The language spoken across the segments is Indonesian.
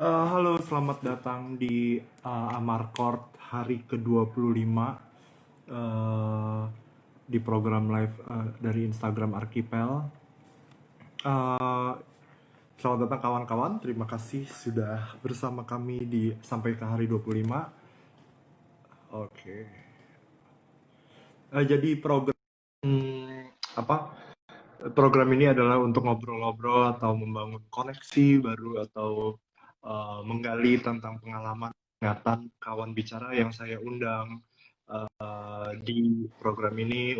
Halo, selamat datang di Amarcord hari ke-25 eh, di program live dari Instagram Archipel. Eh, Selamat datang kawan-kawan, terima kasih sudah bersama kami sampai ke hari 25. Oke. Jadi apa? Program ini adalah untuk ngobrol-ngobrol atau membangun koneksi baru atau menggali tentang pengalaman ingatan kawan bicara yang saya undang di program ini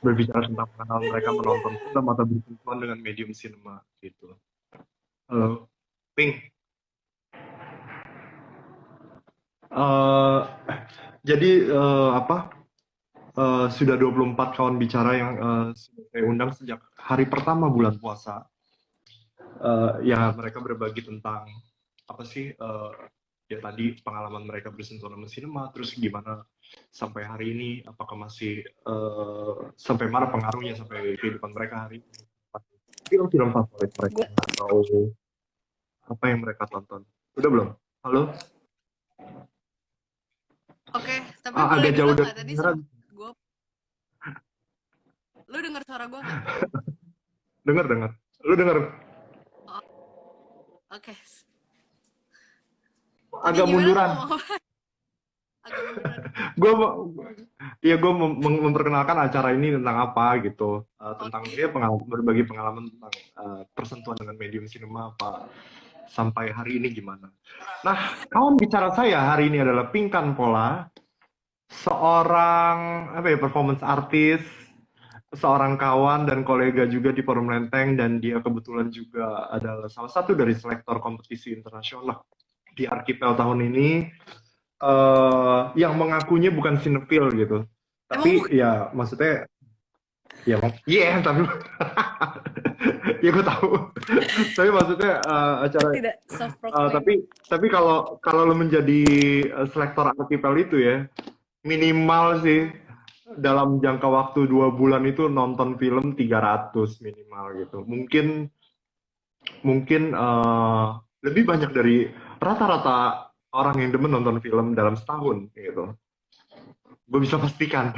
berbicara tentang pengalaman mereka menonton film atau bersentuhan dengan medium cinema gitu. Halo, Pink. Eh, jadi apa? Sudah 24 kawan bicara yang sudah saya undang sejak hari pertama bulan puasa. Ya mereka berbagi tentang apa sih ya tadi pengalaman mereka bersentuhan sama sinema, terus gimana sampai hari ini, apakah masih sampai mana pengaruhnya sampai kehidupan mereka hari ini, film-film favorit mereka Gue atau apa yang mereka tonton. Udah belum? Halo? oke, tapi boleh Agak jauh diulang dari nggak tadi kamera. sempat gue, lu dengar suara gue nggak? Dengar dengar, lu dengar? Oh, oke. Tadi Agak gimana lo munduran. ngomong apa? Agak munduran. Gue ya gue memperkenalkan acara ini tentang apa gitu. Tentang Oke. ya pengalaman, berbagi pengalaman tentang persentuhan dengan medium cinema apa sampai hari ini gimana. Nah, kawan bicara saya hari ini adalah Pinkan Pola, seorang apa ya performance artist, seorang kawan dan kolega juga di Forum Lenteng, dan dia kebetulan juga adalah salah satu dari selektor kompetisi internasional di Archipel tahun ini, yang mengakunya bukan sinetron gitu. Emang Tapi ya maksudnya ya iya tapi ya gue tahu. Tapi maksudnya acara tidak self uh, proclaim. tapi tapi kalau kalau lo menjadi selektor archipel itu ya minimal sih dalam jangka waktu 2 bulan itu nonton film 300 minimal gitu. Mungkin mungkin lebih banyak dari rata-rata orang yang demen nonton film dalam setahun gitu. Gue bisa pastikan.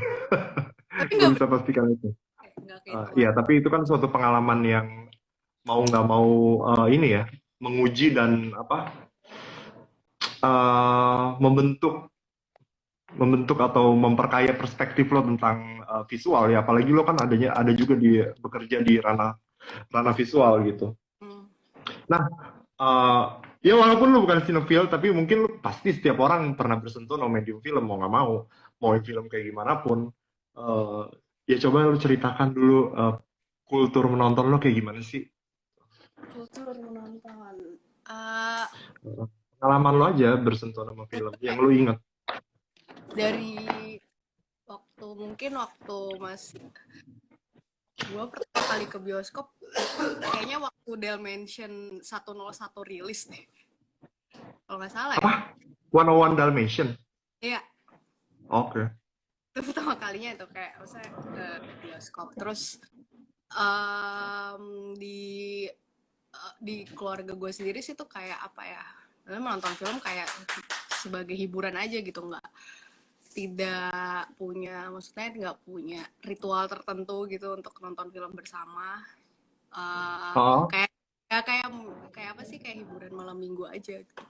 Tapi Gue nggak bisa pastikan itu. nggak kehitungan. Iya, tapi itu kan suatu pengalaman yang mau nggak mau ini ya menguji dan apa membentuk membentuk atau memperkaya perspektif lo tentang visual ya, apalagi lo kan ada juga bekerja di ranah ranah visual gitu. Hmm. Nah, uh, ya walaupun lo bukan sinetron tapi mungkin lo pasti setiap orang pernah bersentuh sama medium film, mau nggak mau film kayak gimana pun. uh, ya coba lo ceritakan dulu kultur menonton lo kayak gimana sih. Kultur menonton. Eh, Pengalaman lo aja bersentuhan sama film yang kayak lo inget. dari waktu masih gue pertama kali ke bioskop kayaknya waktu Dalmatian 101 rilis deh, kalau nggak salah ya. Apa? 101 Dalmatian. Iya, Oke. Okay. itu pertama kalinya itu kayak maksudnya ke bioskop. Terus di keluarga gue sendiri sih tuh kayak apa ya, menonton film kayak sebagai hiburan aja gitu, nggak tidak punya, maksudnya nggak punya ritual tertentu gitu untuk nonton film bersama. Eh, Oh. kayak ya kayak apa sih, kayak hiburan malam minggu aja gitu.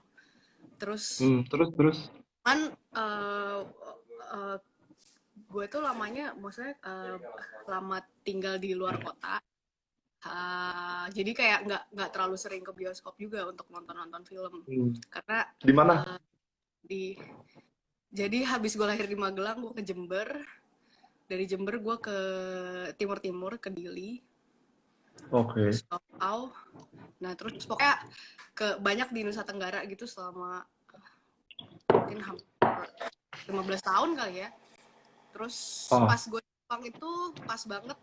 Terus Terus. kan uh, uh, gue tuh lamanya, maksudnya lama tinggal di luar kota. Jadi kayak nggak terlalu sering ke bioskop juga untuk nonton film, Hmm. karena Di mana? di jadi habis gue lahir di Magelang gue ke Jember, dari Jember gue ke timur ke Dili, Oke. terus Papau, nah terus pokoknya ke banyak di Nusa Tenggara gitu selama mungkin hampir 15 tahun kali ya. Terus Oh. pas gue di Jepang itu pas banget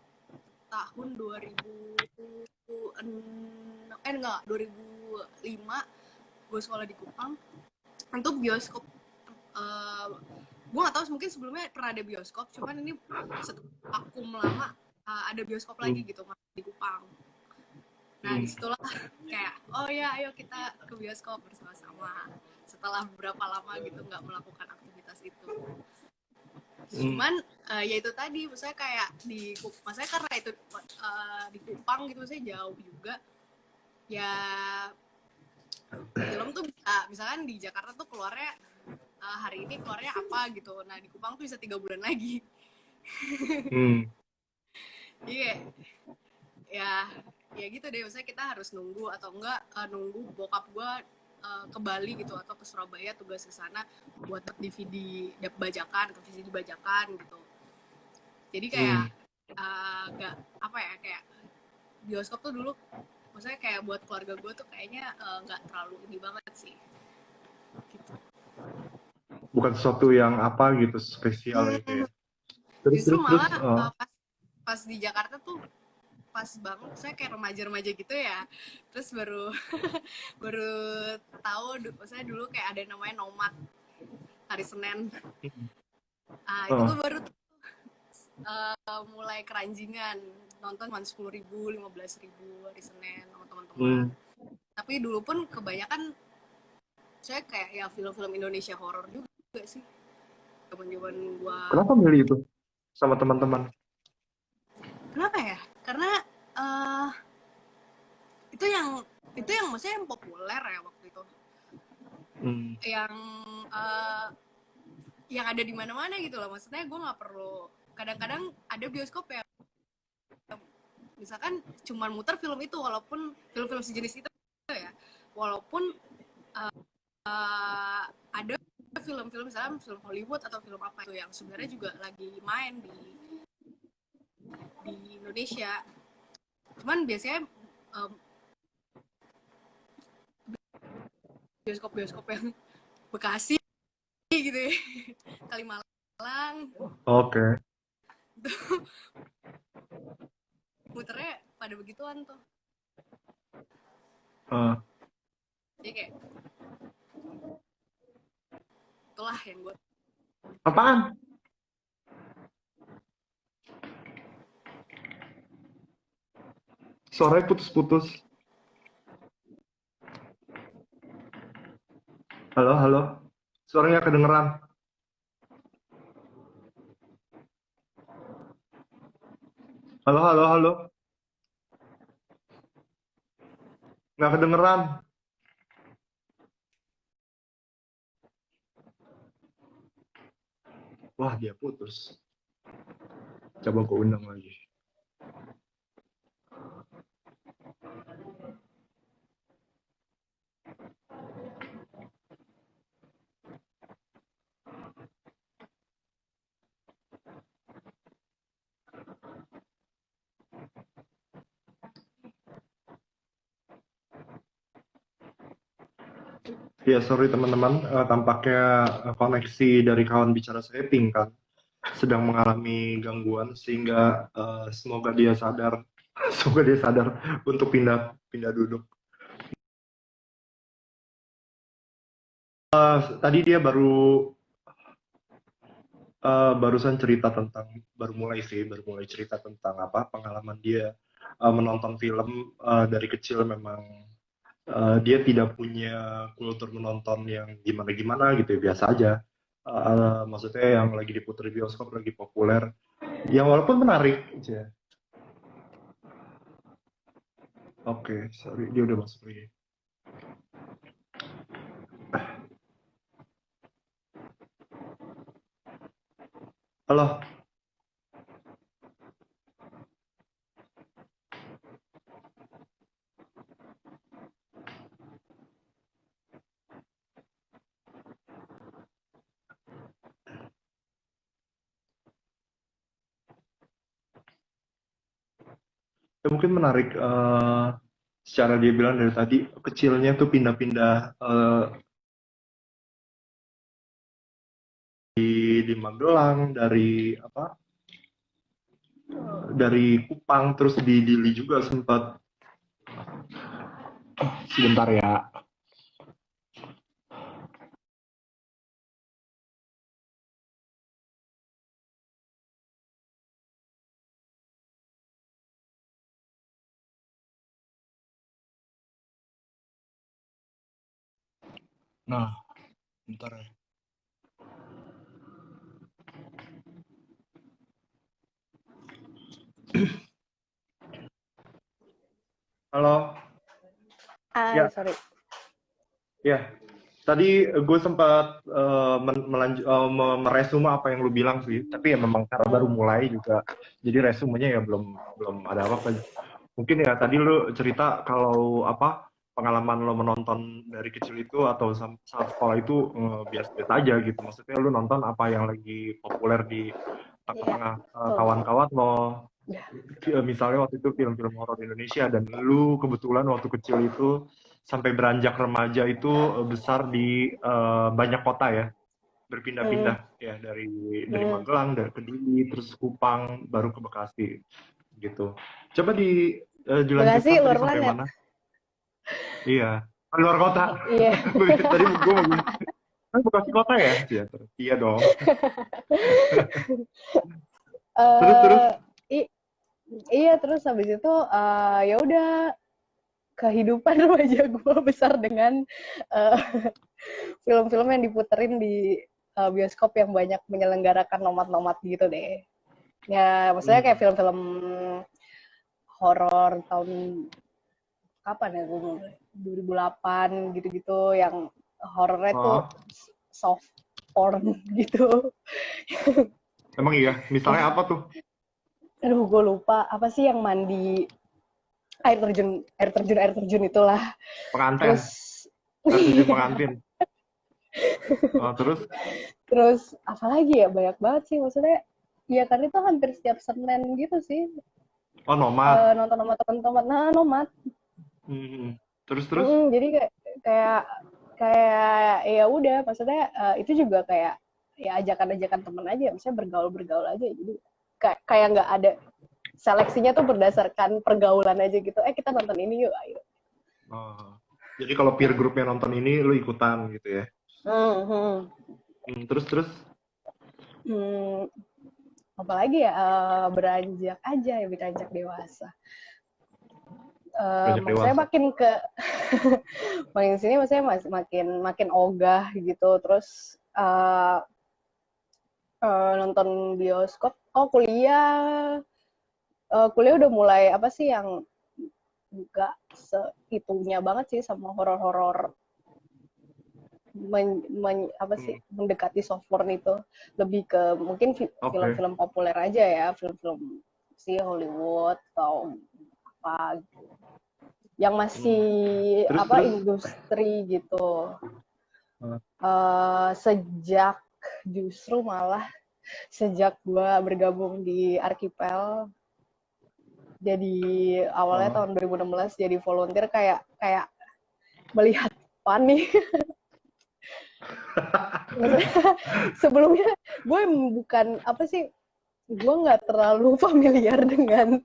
tahun 2005 gue sekolah di Kupang. Untuk bioskop, gue nggak tahu, mungkin sebelumnya pernah ada bioskop, cuman ini setelah vakum lama ada bioskop lagi Hmm. gitu di Kupang. Nah Hmm. disitulah kayak oh ya ayo kita ke bioskop bersama-sama setelah beberapa lama gitu nggak melakukan aktivitas itu. Hmm. Cuman ya itu tadi maksudnya kayak maksudnya karena itu di Kupang gitu maksudnya jauh juga ya, film tuh bisa misalkan di Jakarta tuh keluarnya hari ini keluarnya apa gitu, nah di Kupang tuh bisa 3 bulan lagi. Hmm. Iya, ya ya gitu deh, maksudnya kita harus nunggu atau enggak nunggu bokap gue ke Bali gitu atau ke Surabaya tugas ke sana buat DVD bajakan atau VCD bajakan gitu. Jadi kayak Hmm. nggak apa ya, kayak bioskop tuh dulu maksudnya kayak buat keluarga gue tuh kayaknya nggak terlalu ini banget sih gitu. Bukan sesuatu yang apa gitu spesial gitu ya. Terus Justru terus terus. malah pas di Jakarta tuh pas banget saya kayak remaja-remaja gitu ya, terus baru baru tahu saya dulu kayak ada namanya Nomad hari Senin. Itu tuh Oh. baru mulai keranjingan nonton cuma 10.000 15.000 hari Senin sama teman-teman. Hmm. Tapi dulu pun kebanyakan saya kayak ya film-film Indonesia horor juga sih zaman-zaman gua. Kenapa milih itu sama teman-teman? Kenapa ya? Karena uh, itu yang maksudnya yang populer ya waktu itu, Hmm. yang uh, yang ada di mana-mana gitu loh, maksudnya gue nggak perlu, kadang-kadang ada bioskop yang misalkan cuman muter film itu walaupun film-film sejenis itu ya, walaupun ada film-film misalnya film Hollywood atau film apa itu yang sebenarnya juga lagi main di Indonesia, cuman biasanya um, bioskop-bioskop yang Bekasi gitu ya, Kalimalang, Oke. muternya pada begituan tuh, Eh, jadi kayak itulah yang gue. apaan? Suaranya putus-putus. Halo, halo. Suaranya kedengeran. Halo, halo, halo. Nggak kedengeran. Wah, dia putus. Coba gue undang lagi. Ya, sorry teman-teman. Tampaknya koneksi dari kawan bicara saya Pink kan sedang mengalami gangguan sehingga semoga dia sadar, semoga dia sadar untuk pindah pindah duduk. Tadi dia barusan cerita tentang baru mulai cerita tentang apa pengalaman dia menonton film dari kecil. Memang dia tidak punya kultur menonton yang gimana-gimana gitu ya, biasa aja. Maksudnya yang lagi diputar di bioskop lagi populer, yang walaupun menarik aja. Oke, sorry, dia udah masuk lagi. Halo. Ya, mungkin menarik, secara dia bilang dari tadi kecilnya tuh pindah-pindah di Magelang, dari apa, dari Kupang, terus di Dili juga sempat. Sebentar ya. Nah, bentar ya. Halo, Hai, ya, sorry. ya. Tadi gue sempat meresume apa yang lu bilang sih, tapi ya memang karena baru Hmm, mulai juga, jadi resumenya ya belum belum ada apa-apa. Mungkin ya tadi lu cerita kalau apa pengalaman lo menonton dari kecil itu atau saat sekolah itu biasa-biasa aja gitu. Maksudnya lu nonton apa yang lagi populer di iya, tengah-tengah betul. kawan-kawan lo. Ya. Misalnya waktu itu film-film horor Indonesia dan lu kebetulan waktu kecil itu sampai beranjak remaja itu besar di banyak kota ya, Hmm, berpindah-pindah ya dari hmm. Magelang, dari Kediri, terus Kupang, baru ke Bekasi gitu. Coba Bekasi dilanjutkan tadi luar sampai planet. mana? Iya, luar kota. Iya. Tadi gue mau bilang, kan Bekasi kota ya? Iya, iya dong. Terus, eh i- iya, terus habis itu ya udah, kehidupan remaja gue besar dengan eh, film-film yang diputerin di bioskop yang banyak menyelenggarakan nomat-nomat gitu deh. Ya, maksudnya kayak hmm, film-film horor tahun kapan ya, gue 2008 gitu-gitu, yang horornya tuh oh, soft porn gitu. emang iya. Misalnya apa tuh? Aduh, gue lupa apa sih yang mandi, air terjun itulah. Penganten, Terus air terjun pengantin. Oh, terus, terus apa lagi ya, banyak banget sih maksudnya. Iya kan, itu hampir setiap Senin gitu sih, oh nomad. nonton sama teman-teman. Nah, nomad. Hmm, terus, Jadi kayak kayak ya udah, maksudnya itu juga kayak ya ajakan-ajakan temen aja, maksudnya bergaul-bergaul aja. Jadi kayak nggak ada seleksinya, tuh berdasarkan pergaulan aja gitu. Kita nonton ini yuk, ayo. oh, jadi kalau peer groupnya nonton ini, lu ikutan gitu ya? Hmm, Terus, hmm, apalagi ya, beranjak aja ya, beranjak dewasa. banyak Maksudnya dewasa. makin ke makin sini, maksudnya makin makin ogah gitu. Terus nonton bioskop. Oh, kuliah udah mulai apa sih yang nggak seitunya banget sih sama horor-horor, apa sih, Hmm, mendekati soft porn itu. Lebih ke mungkin oke. film-film populer aja ya, film-film si Hollywood atau apa gitu, yang masih Hmm. Terus, apa, industri gitu. eh, Sejak justru malah sejak gua bergabung di Arkipel, jadi awalnya eh, tahun 2016 jadi volunteer, kayak kayak melihat panik. Maksudnya sebelumnya gue bukan apa sih, gue nggak terlalu familiar dengan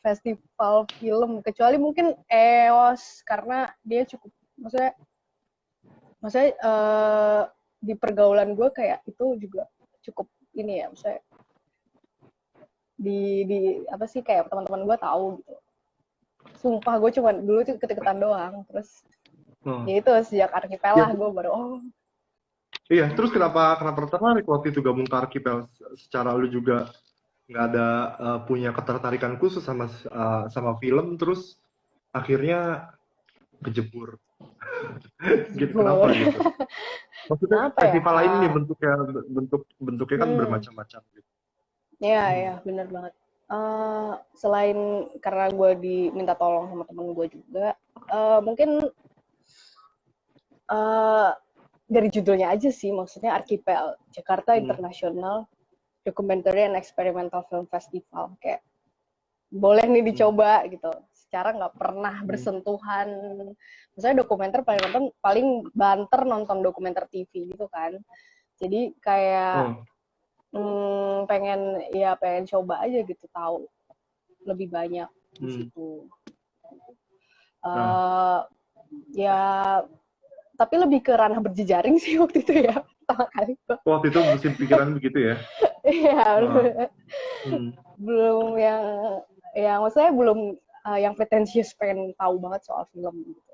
festival film, kecuali mungkin EOS, karena dia cukup, maksudnya maksudnya di pergaulan gue kayak itu juga cukup ini ya, maksudnya di apa sih, kayak teman-teman gue tahu gitu. Sumpah, gue cuma dulu tuh ikut-ikutan doang. Terus eh. ya itu, sejak Arkipel Ya, lah gue baru, oh. iya. Terus kenapa tertarik waktu itu gabung ke Archipel? Secara lu juga nggak ada punya ketertarikan khusus sama film, terus akhirnya kejebur gitu. Kenapa Jebur. gitu? Maksudnya Kenapa ya? festival lain nih bentuknya kan Hmm, bermacam-macam gitu. ya, Hmm. ya, bener banget. Selain karena gue diminta tolong sama temen gue juga, mungkin eh, dari judulnya aja sih, maksudnya Arkipel, Jakarta Hmm. International Documentary and Experimental Film Festival. Kayak boleh nih Hmm. dicoba gitu, secara nggak pernah Hmm. bersentuhan. Misalnya dokumenter, paling banter nonton dokumenter TV gitu kan. Jadi kayak Oh. pengen coba aja gitu, tahu lebih banyak di Hmm. situ. Nah, uh, Ya, tapi lebih ke ranah berjejaring sih waktu itu ya, pertama kali kok. waktu itu musim pikiran begitu ya. Iya, Ah. Hmm. belum yang maksudnya belum yang pretensius pengen tahu banget soal film gitu.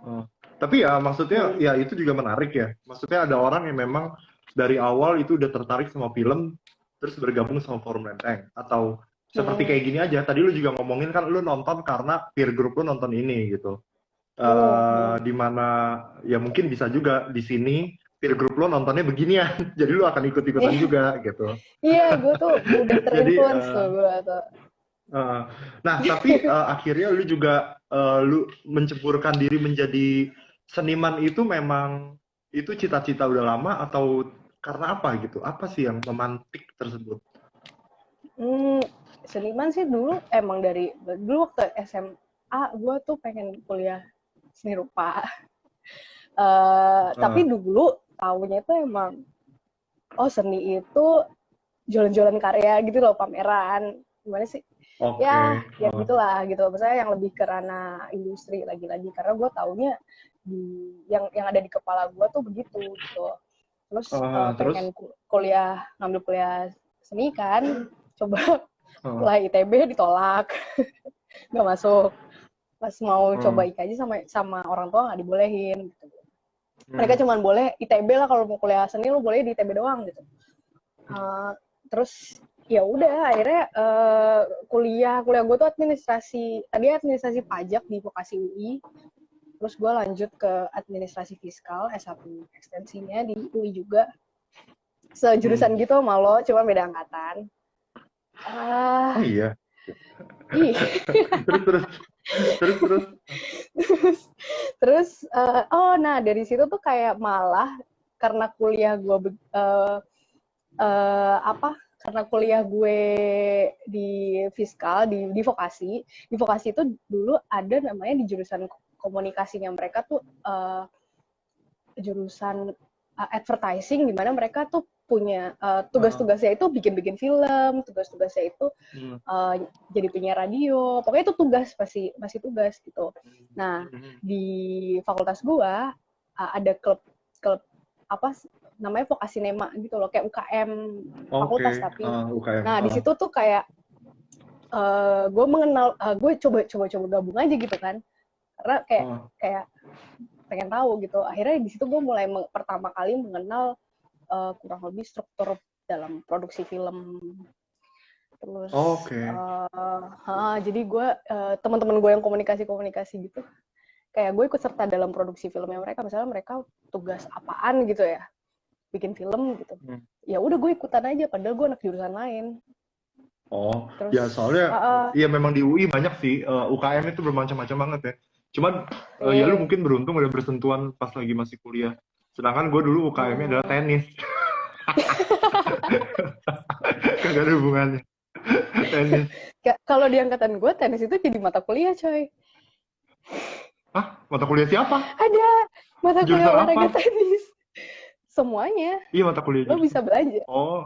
Oh. Tapi ya maksudnya Hmm. ya itu juga menarik ya. Maksudnya ada orang yang memang dari awal itu udah tertarik sama film, terus bergabung sama forum Lenteng. Atau seperti Hmm. kayak gini aja. Tadi lu juga ngomongin kan lu nonton karena peer group lu nonton ini gitu. Hmm. Di mana ya mungkin bisa juga di sini peer group lo nontonnya beginian, jadi lu akan ikut-ikutan Iya, juga gitu. iya, gue tuh mudah Jadi terinfluence tuh gue tuh. uh, nah tapi akhirnya lu juga lu menceburkan diri menjadi seniman itu memang itu cita-cita udah lama atau karena apa gitu? Apa sih yang memantik tersebut? Hmm, seniman sih dulu emang dulu waktu SMA gue tuh pengen kuliah seni rupa. Tapi Uh, dulu taunya tuh emang oh seni itu jualan-jualan karya gitu loh, pameran. Gimana sih? Ya, Oke. ya gitulah gitu. Misalnya yang lebih ke ranah industri lagi-lagi karena gue taunya yang ada di kepala gue tuh begitu gitu. Terus Terus? pengen ngambil kuliah seni kan, coba Uh, kuliah ITB ditolak, nggak masuk. Pas mau coba uh, IKJ sama sama orang tua nggak dibolehin gitu. Mereka hmm, cuma boleh ITB lah, kalau mau kuliah seni lu boleh di ITB doang gitu. Uh, terus ya udah akhirnya kuliah gue tuh administrasi pajak di vokasi UI. Terus gue lanjut ke administrasi fiskal S1 ekstensinya di UI juga, sejurusan hmm. gitu sama lo, cuma beda angkatan. Ah, Oh iya. ih. Terus terus terus terus. Terus oh nah dari situ tuh kayak malah karena kuliah gue apa karena kuliah gue di fiskal di vokasi itu dulu ada namanya di jurusan komunikasinya mereka tuh jurusan advertising, di mana mereka tuh punya Uh, tugas-tugasnya itu bikin-bikin film, tugas-tugasnya itu hmm, uh, jadi penyiar radio, pokoknya itu tugas, masih tugas gitu. Nah hmm. di fakultas gua ada klub apa namanya Vokasinema gitu loh, kayak UKM Oke, fakultas tapi. UKM. Nah di situ tuh kayak gue mengenal, gue coba gabung aja gitu kan, karena kayak Uh, kayak pengen tahu gitu. Akhirnya di situ gue mulai pertama kali mengenal kurang lebih struktur dalam produksi film. Terus Oke. jadi gue teman-teman gue yang komunikasi gitu, kayak gue ikut serta dalam produksi filmnya mereka. Misalnya mereka tugas apaan gitu ya, bikin film gitu, Hmm. ya udah gue ikutan aja padahal gue anak jurusan lain. Oh, Terus ya soalnya ya memang di UI banyak sih UKM itu bermacam-macam banget ya. Cuman ya lu eh mungkin beruntung udah bersentuhan pas lagi masih kuliah. Sedangkan gue dulu UKM-nya adalah hmm, tenis. Kagak ada hubungannya. Tenis. kalau di angkatan gue tenis itu jadi mata kuliah coy. Ah, mata kuliah siapa? Ada mata kuliah Jurusan olahraga apa? tenis, semuanya Iya, mata kuliah lo jurusan. bisa belajar. Oh, oh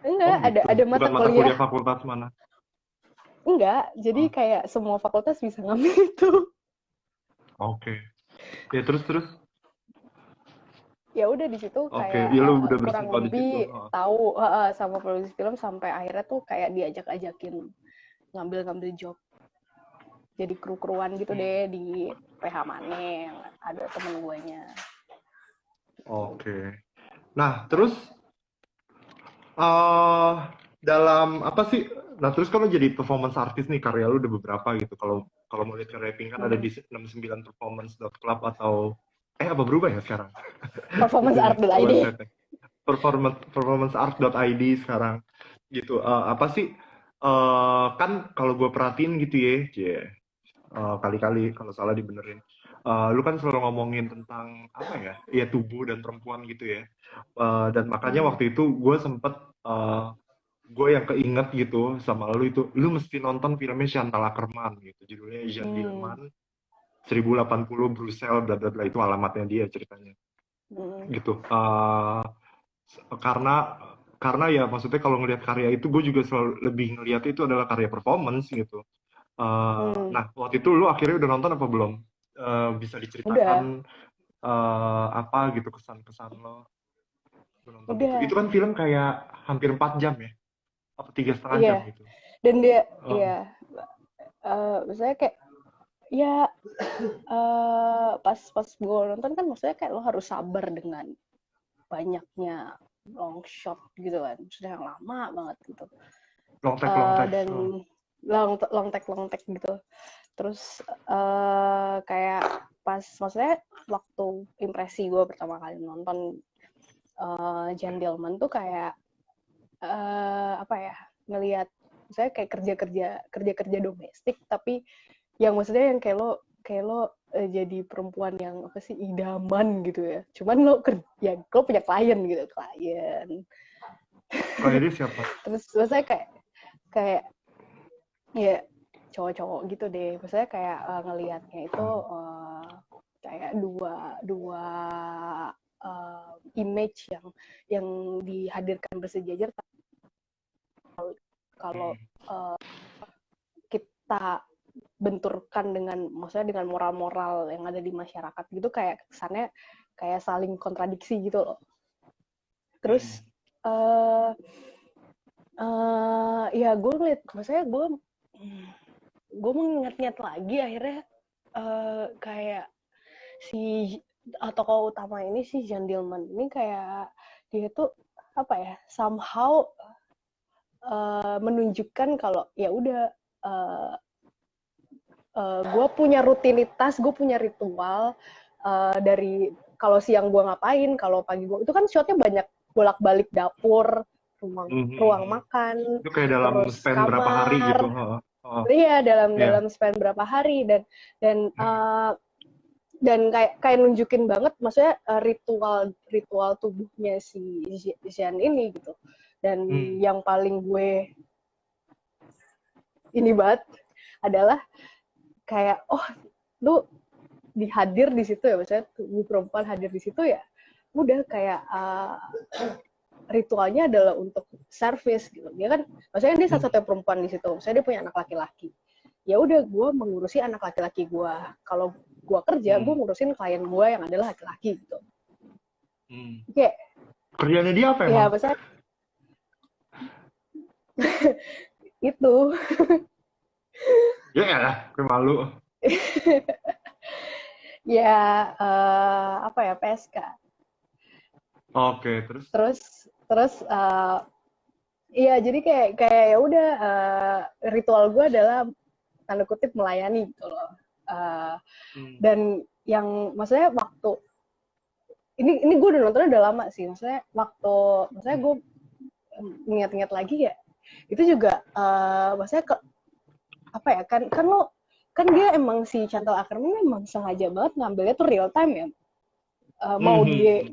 Enggak, gitu. ada mata Bukan mata kuliah. kuliah fakultas mana? Enggak, jadi Oh, kayak semua fakultas bisa ngambil itu. oke. Ya terus terus. Ya udah di situ Oke, kayak ya lu udah kurang bersentuhan di situ. lebih tahu sama produksi film, sampai akhirnya tuh kayak diajak-ajakin ngambil job jadi kru-kruan gitu Hmm. deh di PH Mane, yang ada temen gue nya. Oke. Nah, terus eh dalam apa sih? Nah, terus kalau jadi performance artist nih, karya lu udah beberapa gitu. Kalau kalau mau lihat karya Pink kan ada di 69performance.club atau apa berubah ya sekarang? Performance Itunya art.id. website performanceart.id sekarang gitu. Apa sih? Kan kalau gue perhatiin gitu ya, kali-kali kalau salah dibenerin. Lu kan selalu ngomongin tentang apa ya? Ya tubuh dan perempuan gitu ya. Dan makanya Hmm. waktu itu gue sempet gue yang keinget gitu sama lu itu, lu mesti nonton filmnya Chantal Akerman gitu, judulnya Jeanne Hmm. Dielman 1080 Brussels bla bla bla, itu alamatnya dia ceritanya Hmm. gitu. Karena ya maksudnya kalau ngelihat karya itu gue juga selalu lebih ngelihat itu adalah karya performance gitu. Hmm. Nah waktu itu lu akhirnya udah nonton apa belum? Bisa Udah, diceritakan apa gitu kesan-kesan lo nonton itu? udah. Itu kan film kayak hampir 4 jam ya, apa 3,5 jam Iya. gitu. Dan dia, Uh, iya, misalnya kayak ya pas gue nonton kan maksudnya kayak lo harus sabar dengan banyaknya long shot gitu kan, sudah yang lama banget gitu. Long text. Dan long take gitu. Terus kayak pas maksudnya waktu impresi gue pertama kali nonton Gentleman tuh kayak apa ya, ngelihat misalnya kayak kerja domestik, tapi yang maksudnya yang kayak lo jadi perempuan yang apa sih, idaman gitu ya, cuman lo kerja, lo punya klien gitu, klien. Kalau ini siapa? Terus maksudnya kayak ya cowok-cowok gitu deh, maksudnya kayak ngelihatnya itu kayak dua image yang dihadirkan bersejajar. Kalau kita benturkan dengan, maksudnya dengan moral-moral yang ada di masyarakat gitu, kayak kesannya kayak saling kontradiksi gitu loh. Terus ya gue ngeliat, maksudnya gue mengingat-ingat lagi akhirnya kayak si tokoh utama ini, si Gentleman ini, kayak dia tuh apa ya, somehow menunjukkan kalau ya udah gue punya rutinitas, gue punya ritual dari kalau siang gue ngapain, kalau pagi gue itu kan shotnya banyak bolak-balik dapur, ruang makan, itu kayak dalam terus span kamar, berapa hari gitu. iya dalam Yeah. span berapa hari, dan kayak nunjukin banget maksudnya ritual tubuhnya si Jean ini gitu. Dan yang paling gue ini banget adalah kayak, oh lu dihadir di situ ya, maksudnya tubuh perempuan hadir di situ ya, udah kayak ritualnya adalah untuk service gitu. Dia kan maksudnya dia satu-satunya perempuan di situ, maksudnya dia punya anak laki-laki. Ya udah, gue mengurusi anak laki-laki gue. Kalau gue kerja, gue ngurusin klien gue yang adalah laki-laki gitu. Kayak kerjanya dia apa emang? ya maksudnya itu. Ya lah, gue malu. Ya apa ya, PSK. Oke, Terus iya, jadi kayak ya udah, ritual gue adalah tanda kutip melayani gitu loh. Dan yang maksudnya waktu ini gue udah nontonnya udah lama sih, maksudnya gue ingat-ingat lagi ya, itu juga maksudnya apa ya, kan lo kan dia emang si Chantal Akerman memang sengaja banget ngambilnya tuh real time ya. Mau dia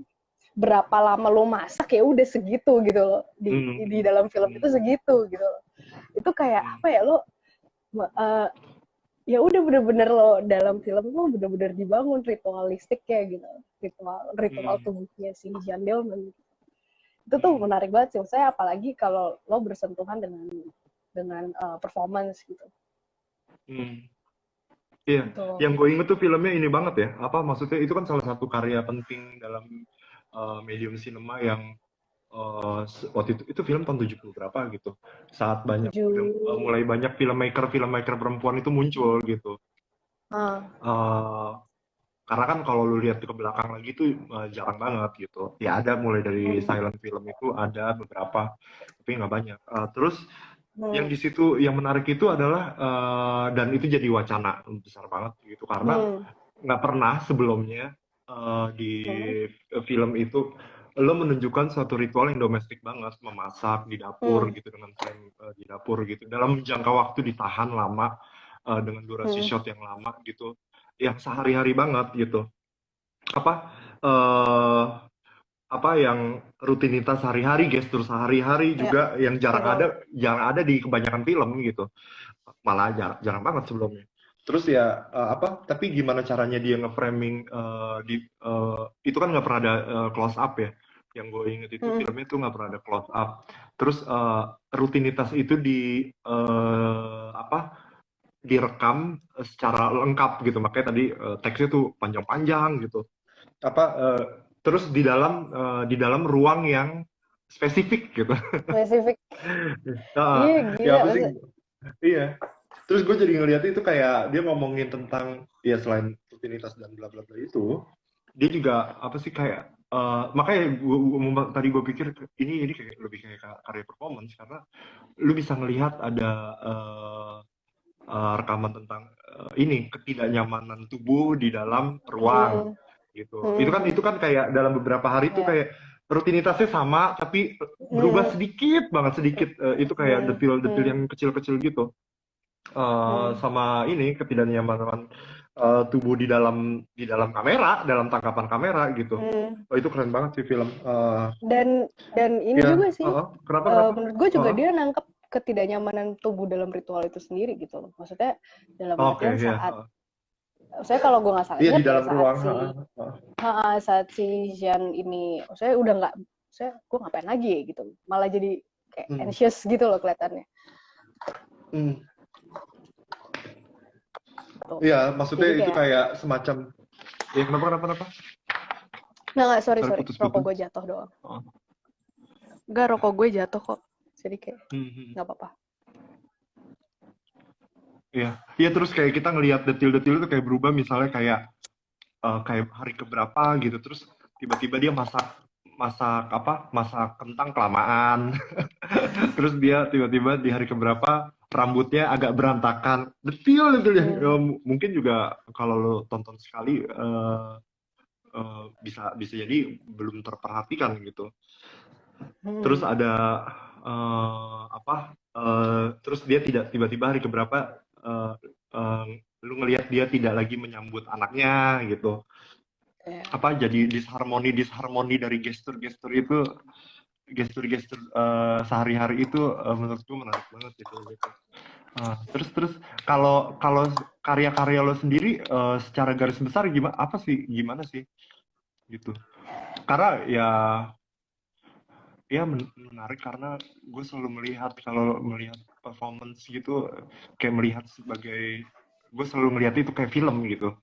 berapa lama lo masak, ya udah segitu gitu loh, di dalam film itu segitu gitu loh. Itu kayak apa ya, lo ya udah bener-bener lo dalam film lo bener-bener dibangun ritualistik kayak gitu, ritual tubuhnya si Gentleman. Itu tuh menarik banget sih, saya apalagi kalau lo bersentuhan dengan performance gitu. Iya, yang gue inget tuh filmnya ini banget ya, apa maksudnya itu kan salah satu karya penting dalam medium sinema yang waktu itu film tahun 70 berapa gitu, saat mulai banyak filmmaker perempuan itu muncul gitu. Karena kan kalau lu lihat ke belakang lagi tuh jarang banget gitu. Ya ada mulai dari silent film itu ada beberapa, tapi nggak banyak. Terus yang di situ yang menarik itu adalah dan itu jadi wacana besar banget gitu, karena nggak pernah sebelumnya di film itu lo menunjukkan suatu ritual yang domestik banget, memasak di dapur gitu, dengan frame di dapur gitu dalam jangka waktu ditahan lama dengan durasi shot yang lama gitu, yang sehari-hari banget gitu. Apa yang rutinitas sehari-hari, gestur sehari-hari juga yang jarang ada di kebanyakan film gitu, malah jarang banget sebelumnya. Terus ya tapi gimana caranya dia nge-framing itu kan nggak pernah ada close up ya, yang gue inget itu filmnya tuh nggak pernah ada close up. Terus rutinitas itu direkam secara lengkap gitu, makanya tadi teksnya tuh panjang-panjang gitu. Terus di dalam ruang yang spesifik gitu. Spesifik. Iya, gila. iya. Terus gue jadi ngeliat itu kayak dia ngomongin tentang ya selain rutinitas dan bla bla bla itu, dia juga apa sih kayak makanya tadi gue pikir ini kayak lebih kayak karya performance karena lu bisa ngelihat ada rekaman tentang ini ketidaknyamanan tubuh di dalam ruang Hmm, gitu. hmm, Itu kan kayak dalam beberapa hari itu ya, kayak rutinitasnya sama tapi berubah hmm, sedikit banget sedikit itu kayak hmm, detil-detil hmm, yang kecil-kecil gitu. hmm, Sama ini ketidaknyamanan tubuh di dalam kamera, dalam tangkapan kamera gitu. hmm. Oh, itu keren banget sih film. Dan ini Ya, juga sih, kenapa kenapa? menurut gue juga Uh, dia nangkep ketidaknyamanan tubuh dalam ritual itu sendiri gitu loh. Maksudnya dalam oke artian ya. saya kalau gue nggak salah Iya di ingat ya dalam ruang. saat si Jean ini, saya udah nggak, saya gue ngapain lagi ya gitu, malah jadi kayak Hmm, anxious gitu loh kelihatannya. hmm. Tuh. Iya, maksudnya Jadi itu kayak, kayak semacam ya kenapa? nggak sorry Sorry sorry, rokok gue putus-putus. jatuh doang. Oh. Nggak, rokok gue jatuh kok. Jadi kayak Hmm. nggak apa-apa. Iya, iya terus kayak kita ngelihat detil-detil itu kayak berubah misalnya kayak kayak hari keberapa gitu terus tiba-tiba dia masak masak apa masak kentang kelamaan terus dia tiba-tiba di hari keberapa rambutnya agak berantakan detil ya. Hmm. Mungkin juga kalau lo tonton sekali bisa bisa jadi belum terperhatikan gitu. Terus Hmm. ada terus dia tidak tiba-tiba hari keberapa eh, lu ngelihat dia tidak lagi menyambut anaknya gitu. Ya. Apa jadi disharmoni dari gestur-gestur itu gestur-gestur sehari-hari itu menurutku menarik banget gitu. Terus kalau kalau karya-karya lo sendiri secara garis besar gimana sih gitu? Karena ya menarik karena gue selalu melihat kalau melihat performance gitu kayak melihat sebagai gue selalu melihat itu kayak film gitu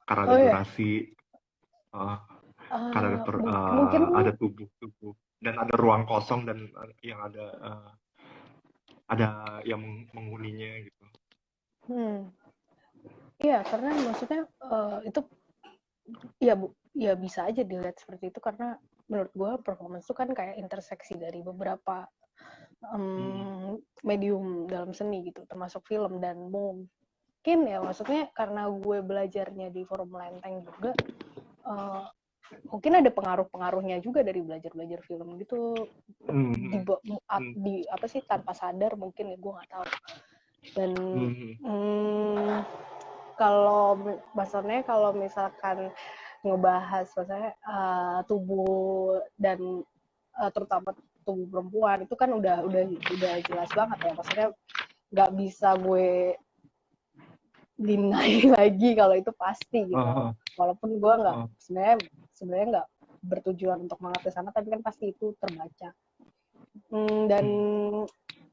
karena ada Oh ya, durasi karena ada mungkin ada tubuh dan ada ruang kosong dan yang ada yang menghuninya gitu. hmm, iya karena maksudnya itu ya ya bisa aja dilihat seperti itu karena menurut gue performance itu kan kayak interseksi dari beberapa Hmm. medium dalam seni gitu, termasuk film. Dan mungkin ya maksudnya karena gue belajarnya di forum Lenteng juga, uh, mungkin ada pengaruh-pengaruhnya juga dari belajar-belajar film gitu, di, Hmm. di apa sih, tanpa sadar mungkin ya, gue nggak tahu. Dan Hmm. kalau maksudnya kalau misalkan ngebahas maksudnya tubuh dan terutama tubuh perempuan itu kan udah jelas banget ya, maksudnya nggak bisa gue deny lagi kalau itu pasti gitu, walaupun gue nggak Oh. sebenarnya nggak bertujuan untuk mengerti sana, tapi kan pasti itu terbaca.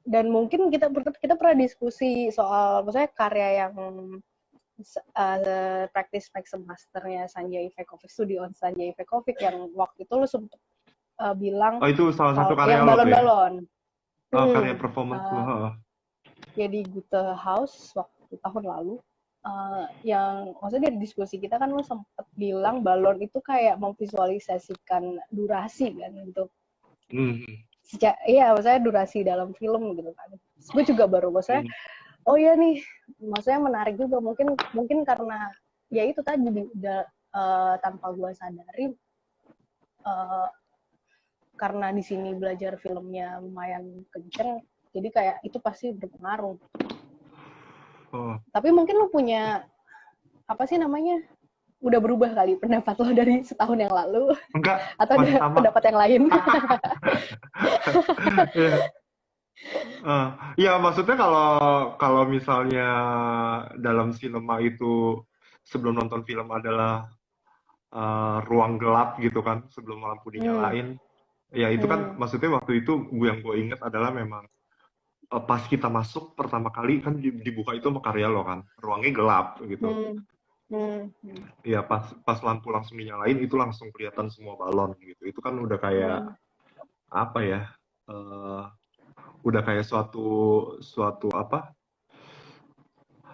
Dan mungkin kita pernah diskusi soal maksudnya karya yang practice makes a masternya Sanjay Ivekov, studio on Sanjay Ivekov yang waktu itu lu sempet bilang Oh itu salah satu kalau karya yang lo tuh ya? balon-balon. Oh, karya performance lo. Ya di Gute House waktu tahun lalu, yang maksudnya dari diskusi kita kan lo sempet bilang balon itu kayak memvisualisasikan durasi kan gitu. Iya maksudnya durasi dalam film gitu kan. Gue juga baru maksudnya, oh iya nih, maksudnya menarik juga, mungkin karena ya itu tadi tanpa gue sadari, karena di sini belajar filmnya lumayan kenceng, jadi kayak itu pasti berpengaruh. Tapi mungkin lo punya apa sih namanya, udah berubah kali pendapat lo dari setahun yang lalu? Enggak, Atau masih ada sama. pendapat yang lain? Ya maksudnya kalau misalnya dalam sinema itu sebelum nonton film adalah ruang gelap gitu kan sebelum lampu dinyalain, ya itu kan maksudnya waktu itu yang gue inget adalah memang pas kita masuk pertama kali kan dibuka itu sama karya lo kan ruangnya gelap gitu. Ya pas lampu langsung dinyalain itu langsung kelihatan semua balon gitu. Itu kan udah kayak apa ya? Udah kayak suatu apa?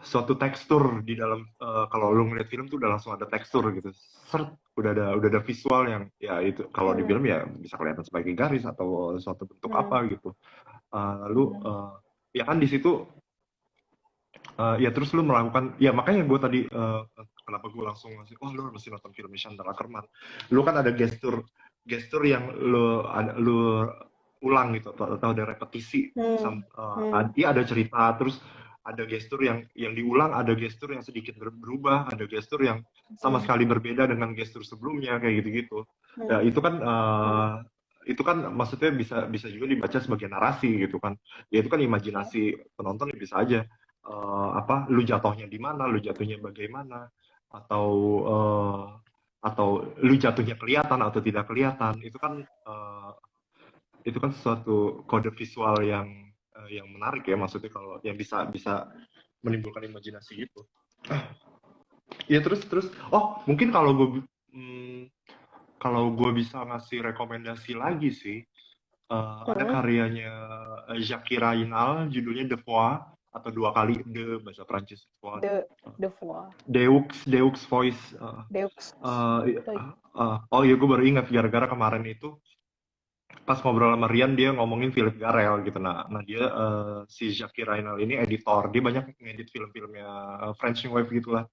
suatu tekstur di dalam, kalau lu ngeliat film tuh udah langsung ada tekstur gitu, seret, udah ada visual yang ya itu kalau di Hmm. film ya bisa kelihatan sebagai garis atau suatu bentuk Hmm. apa gitu. Lalu ya kan di situ ya terus lu melakukan ya makanya gue tadi kenapa gue langsung ngasih lu mesti nonton film Chantal Ackerman. Lu kan ada gestur yang lu ulang gitu atau ada repetisi Hmm. Hmm. iya ada cerita terus ada gestur yang diulang, ada gestur yang sedikit berubah, ada gestur yang sama Hmm. sekali berbeda dengan gestur sebelumnya kayak gitu-gitu. Ya Hmm. itu kan maksudnya bisa bisa juga dibaca sebagai narasi gitu kan. Ya itu kan Ya. imajinasi penonton ya bisa aja lu jatuhnya di mana, lu jatuhnya bagaimana, atau uh, atau lu jatuhnya kelihatan atau tidak kelihatan, itu kan suatu kode visual yang menarik ya, maksudnya kalau yang bisa bisa menimbulkan imajinasi gitu. Ya terus terus, mungkin kalau gue bisa ngasih rekomendasi lagi sih, ada Hmm. karyanya Jacques Raynal, judulnya Devoir atau dua kali de bahasa Prancis Devoir. The Voix. Deux Voice. Deux. Oh iya, gue baru ingat gara-gara kemarin itu pas ngobrol sama Rian dia ngomongin Philip Garrel gitu. Nah dia si Jacques Raynal ini editor, dia banyak ngedit film-filmnya French New Wave gitulah.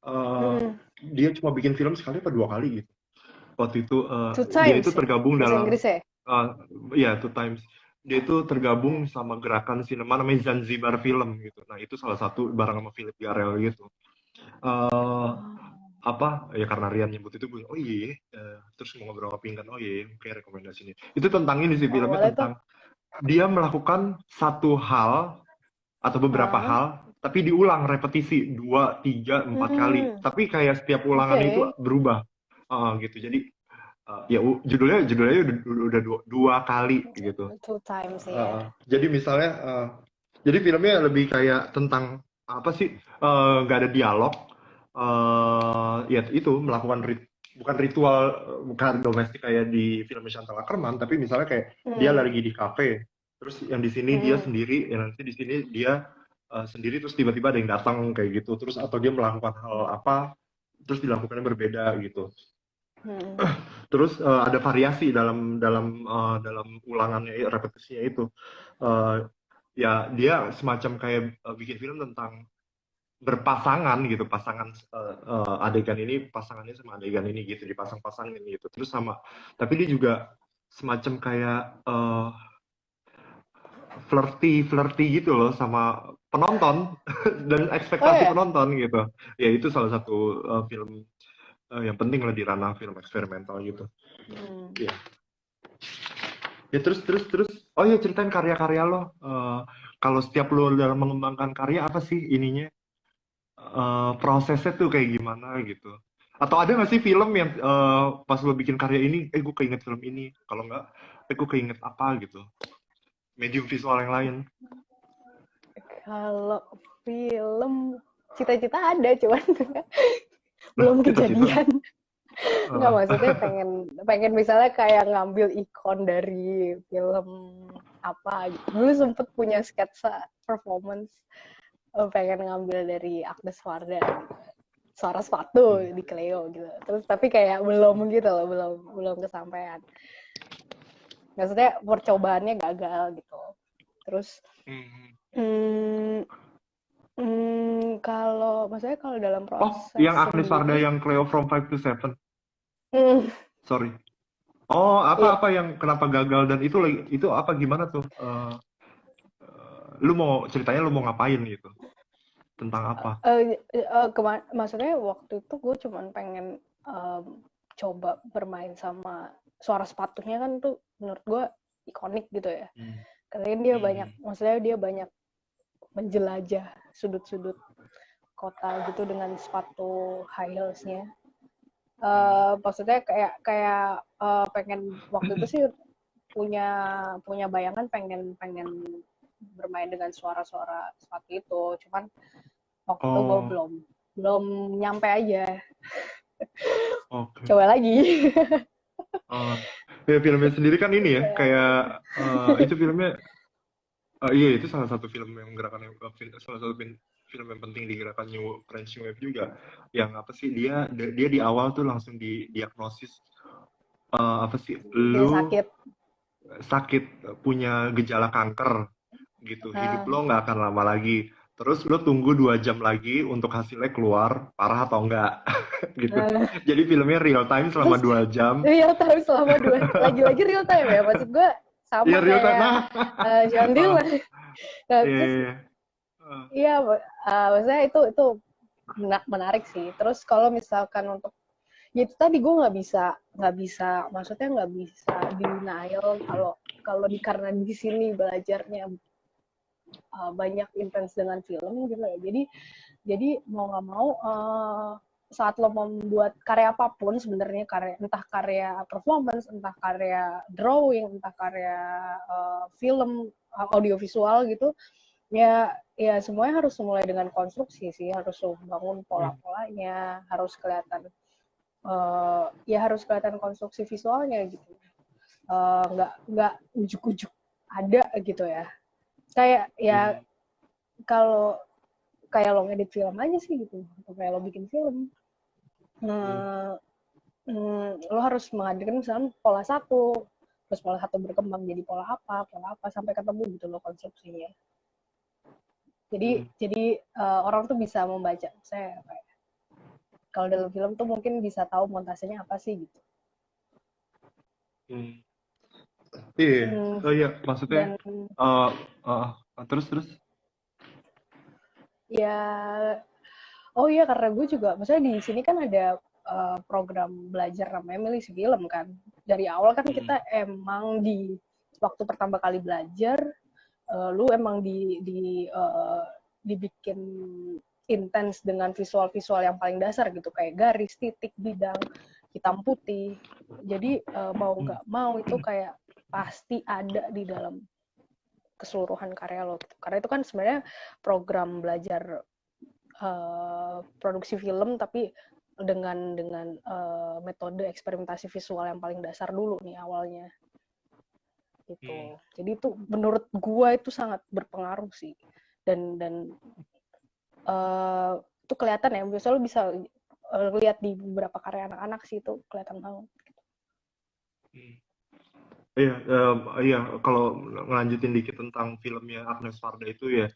Hmm. Dia cuma bikin film sekali atau dua kali gitu. Waktu itu Two dia itu times ya? tergabung Bahasa dalam Inggris ya? ya Two Times. Dia itu tergabung sama gerakan sinema namanya Zanzibar Film gitu. Nah itu salah satu bareng sama Philip Garrel gitu. Uh, Oh. apa ya karena Rian nyebut itu gue iya terus mau ngobrol sama Pingkan iya kayak rekomendasi ini itu tentang ini sih Oh, filmnya boleh tuh. tentang dia melakukan satu hal atau beberapa Ah. hal tapi diulang repetisi 2, 3, 4 kali Hmm. tapi kayak setiap ulangan itu Oke. berubah gitu jadi ya judulnya udah dua kali gitu. Two times ya. Jadi misalnya jadi filmnya lebih kayak tentang apa sih nggak ada dialog ya itu melakukan bukan ritual bukan domestik kayak di film Chantal Ackerman tapi misalnya kayak dia Hmm. lagi di kafe terus yang di sini dia Hmm. sendiri yang nanti di sini dia sendiri terus tiba-tiba ada yang datang kayak gitu terus atau dia melakukan hal apa terus dilakukannya berbeda gitu. Hmm. Terus ada variasi dalam ulangannya repetisinya itu. Ya dia semacam kayak bikin film tentang berpasangan gitu, pasangan adegan ini pasangannya sama adegan ini gitu dipasang-pasangin gitu. Terus tapi dia juga semacam kayak flirty gitu loh sama penonton dan Oh ekspektasi ya. penonton gitu. Ya itu salah satu film yang penting lah di ranah film eksperimental gitu. Hmm. Ya. Ya terus. Oh ya ceritain karya-karya lo. Kalau setiap lo dalam mengembangkan karya apa sih ininya prosesnya tuh kayak gimana gitu? Atau ada nggak sih film yang pas lo bikin karya ini, gue keinget film ini. Kalau nggak, gue keinget apa gitu. Medium visual yang lain. Kalau film cita-cita ada, cuman belum Cita-cita. kejadian. Nggak, maksudnya pengen misalnya kayak ngambil ikon dari film apa gitu. Dulu sempet punya sketsa performance, pengen ngambil dari Agnes Varda gitu. Suara sepatu di Cleo gitu. Terus tapi kayak belum gitu loh, belum kesampaian. Maksudnya percobaannya gagal gitu. Terus kalau maksudnya kalau dalam proses yang Agnes Varda sendiri, yang Cleo from 5 to 7. hmm, Sorry. Oh, iya. apa yang kenapa gagal dan itu apa gimana tuh? Lu mau ngapain gitu? Tentang apa? Maksudnya waktu itu gue cuman pengen coba bermain sama suara sepatunya kan tuh menurut gue ikonik gitu ya. Karena dia banyak, maksudnya dia banyak menjelajah sudut-sudut kota gitu dengan sepatu high heels-nya. Maksudnya kayak pengen waktu itu sih punya bayangan pengen bermain dengan suara-suara seperti itu. Cuman waktu itu gue belum nyampe aja. Okay. Coba lagi. Ya filmnya sendiri kan ini ya kayak itu filmnya iya itu salah satu film yang gerakan salah satu film yang penting di gerakan French New Wave juga. Yang apa sih, dia di awal tuh langsung didiagnosis apa sih, Dia lu sakit. sakit, punya gejala kanker gitu, hidup Nah, lo nggak akan lama lagi, terus lo tunggu 2 jam lagi untuk hasilnya keluar parah atau enggak. Gitu. nah, Jadi filmnya real time selama terus 2 jam. real time selama lagi-lagi real time ya, maksud gue Iya, sama real time. kayak Nah, Jean uh, Dylan. Nah, iya, terus iya. Uh, iya, maksudnya itu menarik sih. Terus kalau misalkan untuk ya itu tadi gue nggak bisa maksudnya nggak bisa denial kalau kalau karena di sini belajarnya banyak intens dengan film gitu ya. Jadi mau nggak mau saat lo membuat karya apapun sebenarnya, entah karya performance, entah karya drawing, entah karya film audiovisual gitu, ya semuanya harus mulai dengan konstruksi sih, harus bangun pola-polanya, harus kelihatan ya harus kelihatan konstruksi visualnya gitu. Nggak ujuk-ujuk ada gitu ya. Kayak ya hmm, kalau kayak lo ngedit film aja sih gitu, atau kayak lo bikin film. hmm, Lo harus menghadirkan misalnya pola satu, terus pola satu berkembang jadi pola apa sampai ketemu gitu lo konstruksinya. Jadi hmm, jadi orang tuh bisa membaca. Saya kalau dalam film tuh mungkin bisa tahu montasenya apa sih gitu. hmm. Iya, Hmm, oh iya, maksudnya dan uh, uh, terus terus. ya, oh iya karena gue juga, maksudnya di sini kan ada program belajar namanya milih film kan. Dari awal kan Hmm, kita emang waktu pertama kali belajar, lu emang dibikin intens dengan visual-visual yang paling dasar gitu, kayak garis, titik, bidang, hitam putih. Jadi mau hmm, nggak mau itu kayak pasti ada di dalam keseluruhan karya lo gitu. Karena itu kan sebenarnya program belajar produksi film tapi dengan metode eksperimentasi visual yang paling dasar dulu nih awalnya hmm, gitu. Jadi itu menurut gua itu sangat berpengaruh sih, dan itu kelihatan ya. Biasanya lo bisa lihat di beberapa karya anak-anak sih, itu kelihatan banget. hmm. Iya, iya, kalau ngelanjutin dikit tentang filmnya Agnes Varda itu ya,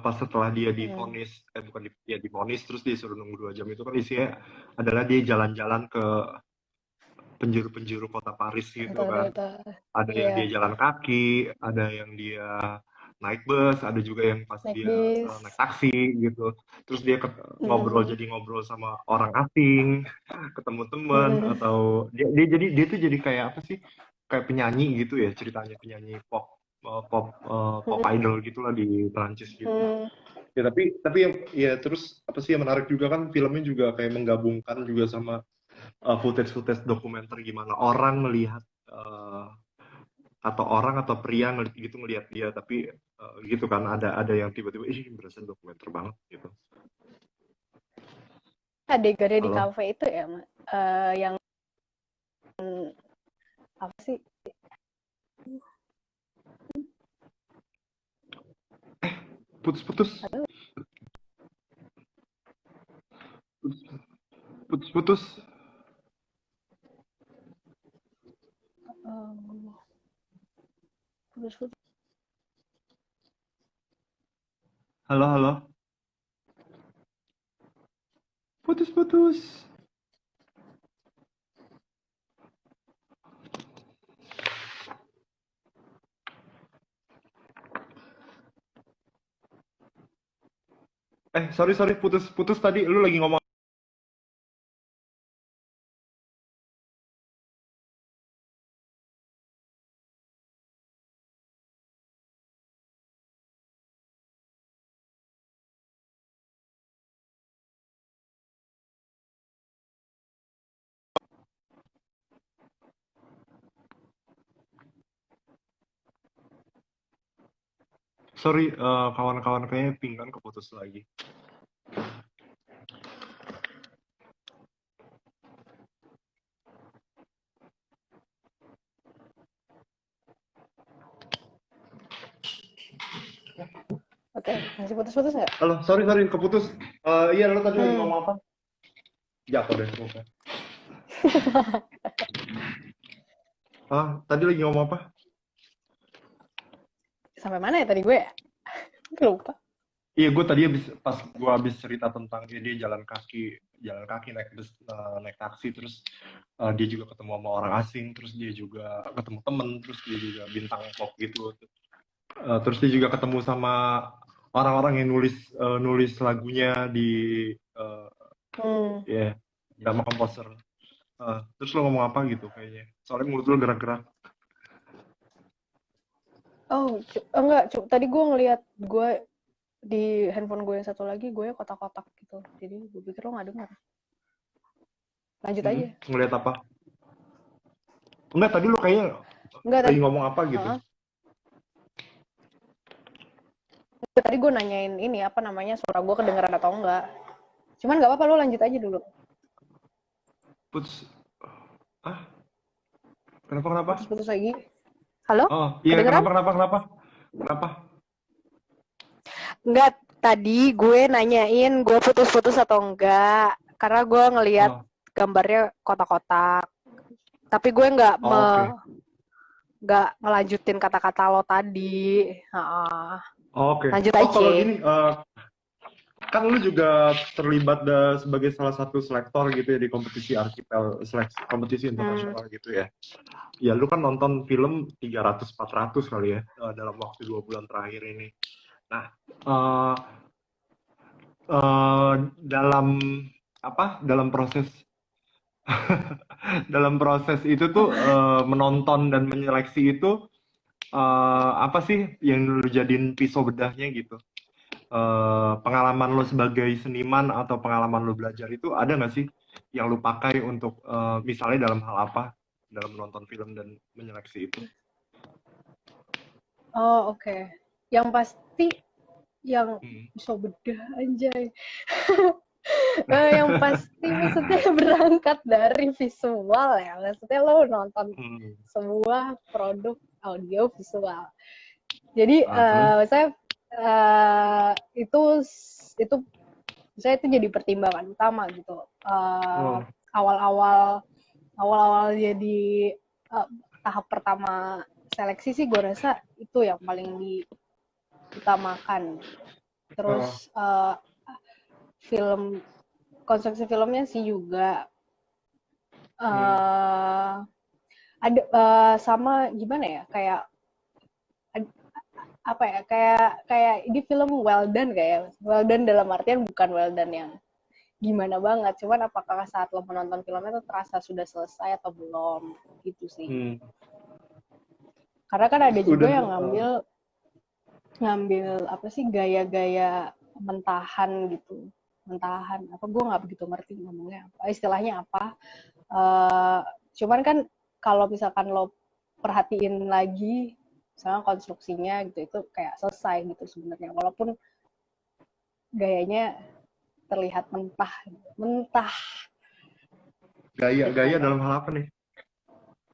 pas setelah dia Hmm. divonis, bukan dia divonis terus disuruh nunggu 2 jam, itu kan isinya adalah dia jalan-jalan ke penjuru-penjuru kota Paris gitu kan. Ternyata Ada yang iya, dia jalan kaki, ada yang dia naik bus, ada juga yang pas naik dia bis. naik taksi gitu. Terus dia ngobrol, Mm-mm. jadi ngobrol sama orang asing, ketemu teman, Mm-mm. atau dia tuh jadi kayak apa sih? Kayak penyanyi gitu ya, ceritanya penyanyi pop, pop idol gitulah di Prancis gitu. Mm-mm. Ya tapi yang ya terus apa sih yang menarik juga kan, filmnya juga kayak menggabungkan juga sama footage-footage dokumenter, gimana orang melihat atau orang atau pria gitu ngelihat dia, tapi gitu kan, ada yang tiba-tiba ih berasa dokumenter banget gitu. Adegannya di Halo, kafe itu ya, yang apa sih? putus-putus, Aduh, putus-putus. um, putus-putus. Halo, halo, putus-putus. Sorry, sorry, putus-putus tadi lu lagi ngomong. Sorry, kawan-kawan, kayaknya pinggan keputus lagi. Oke, Masih putus-putus nggak? Halo, sorry, keputus. Iya, lo tadi lagi Hmm. ngomong apa? Jatuh deh. Lupa. Tadi lagi ngomong apa? Sampai mana ya tadi gue ya? Lupa. Iya, gue tadi pas gue habis cerita tentang dia jalan kaki naik bus, naik taksi, terus dia juga ketemu sama orang asing, terus dia juga ketemu temen, terus dia juga bintang pop gitu. Terus dia juga ketemu sama orang-orang yang nulis lagunya di ya sama komposer. Terus lo ngomong apa gitu kayaknya? Soalnya mulut lo gerak-gerak. Oh, enggak, tadi gue ngeliat gue di handphone gue yang satu lagi gue kotak-kotak gitu. Jadi gue pikir lo nggak dengar. Lanjut aja. Ngeliat apa? Enggak, tadi lo kayaknya Enggak lagi tadi. ngomong apa gitu. Tadi gue nanyain ini apa namanya suara gue kedengeran atau enggak. Cuman nggak apa-apa lo lanjut aja dulu. Putus. Kenapa? Putus-putus lagi. Halo? Oh, iya, Kedengeran? Kenapa? Enggak, tadi gue nanyain gue putus-putus atau enggak. Karena gue ngelihat gambarnya kotak-kotak. Tapi gue nggak ngelanjutin kata-kata lo tadi. Oke. Lanjut aja. Kalau gini, kan lu juga terlibat sebagai salah satu selektor gitu ya di kompetisi Archipel, kompetisi internasional gitu ya. Ya, lu kan nonton film 300-400 kali ya dalam waktu 2 bulan terakhir ini. Nah, dalam proses itu tuh menonton dan menyeleksi itu apa sih yang lu jadiin pisau bedahnya gitu? Pengalaman lo sebagai seniman atau pengalaman lo belajar itu ada nggak sih yang lo pakai untuk misalnya dalam hal apa dalam menonton film dan menyeleksi itu? Oh, oke. Yang pasti yang bisa bedah anjay. Yang pasti maksudnya berangkat dari visual ya. Maksudnya lo nonton sebuah produk audio visual. Jadi saya itu saya itu jadi pertimbangan utama gitu. Awal-awal jadi tahap pertama seleksi sih gue rasa itu yang paling diutamakan. Terus konstruksi filmnya sih juga ada sama gimana ya, kayak apa ya, kayak di film well done, kayak well done dalam artian bukan well done yang gimana banget, cuman apakah saat lo menonton filmnya tuh terasa sudah selesai atau belum gitu sih. Karena kan ada juga yang ngambil apa sih gaya-gaya mentahan gitu, apa, gue nggak begitu ngerti ngomongnya apa, istilahnya apa. Cuman kan kalau misalkan lo perhatiin lagi misalnya konstruksinya gitu, itu kayak selesai gitu sebenarnya, walaupun gayanya terlihat mentah. Gaya dalam hal apa nih?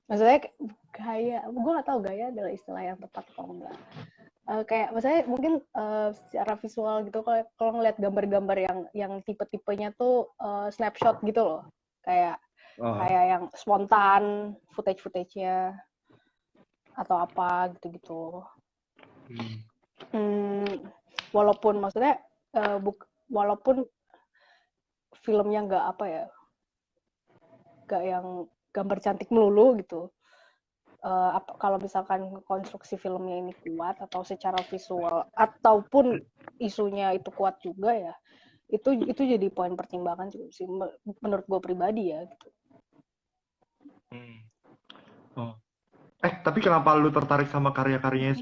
Maksudnya gaya, gue nggak tahu gaya adalah istilah yang tepat atau enggak. Kayak misalnya mungkin secara visual gitu, kalau ngeliat gambar-gambar yang tipe-tipenya tuh snapshot gitu loh, kayak yang spontan, footage-nya atau apa gitu-gitu. Walaupun maksudnya walaupun filmnya nggak apa ya, nggak yang gambar cantik melulu gitu. Kalau misalkan konstruksi filmnya ini kuat atau secara visual ataupun isunya itu kuat juga ya, itu jadi poin pertimbangan juga sih menurut gue pribadi ya gitu. Tapi kenapa lu tertarik sama karya-karyanya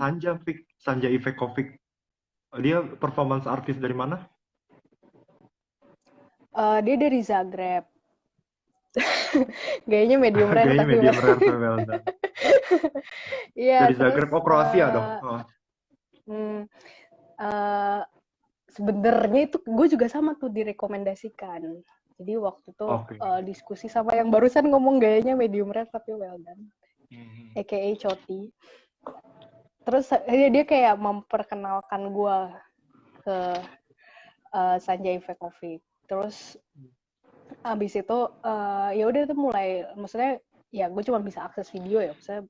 Sanja Ivekovic? Dia performance artis dari mana? Dia dari Zagreb. Gayanya medium rare. Gayanya tapi medium rare, well done. Iya, dari Zagreb, Kroasia dong. Sebenarnya itu gue juga sama tuh direkomendasikan. Jadi waktu itu diskusi sama yang barusan ngomong gayanya medium rare tapi well done, aka Choti. Terus dia kayak memperkenalkan gue ke Sanjay Vekovic. Terus abis itu ya udah tuh mulai, maksudnya ya gue cuma bisa akses video ya, maksudnya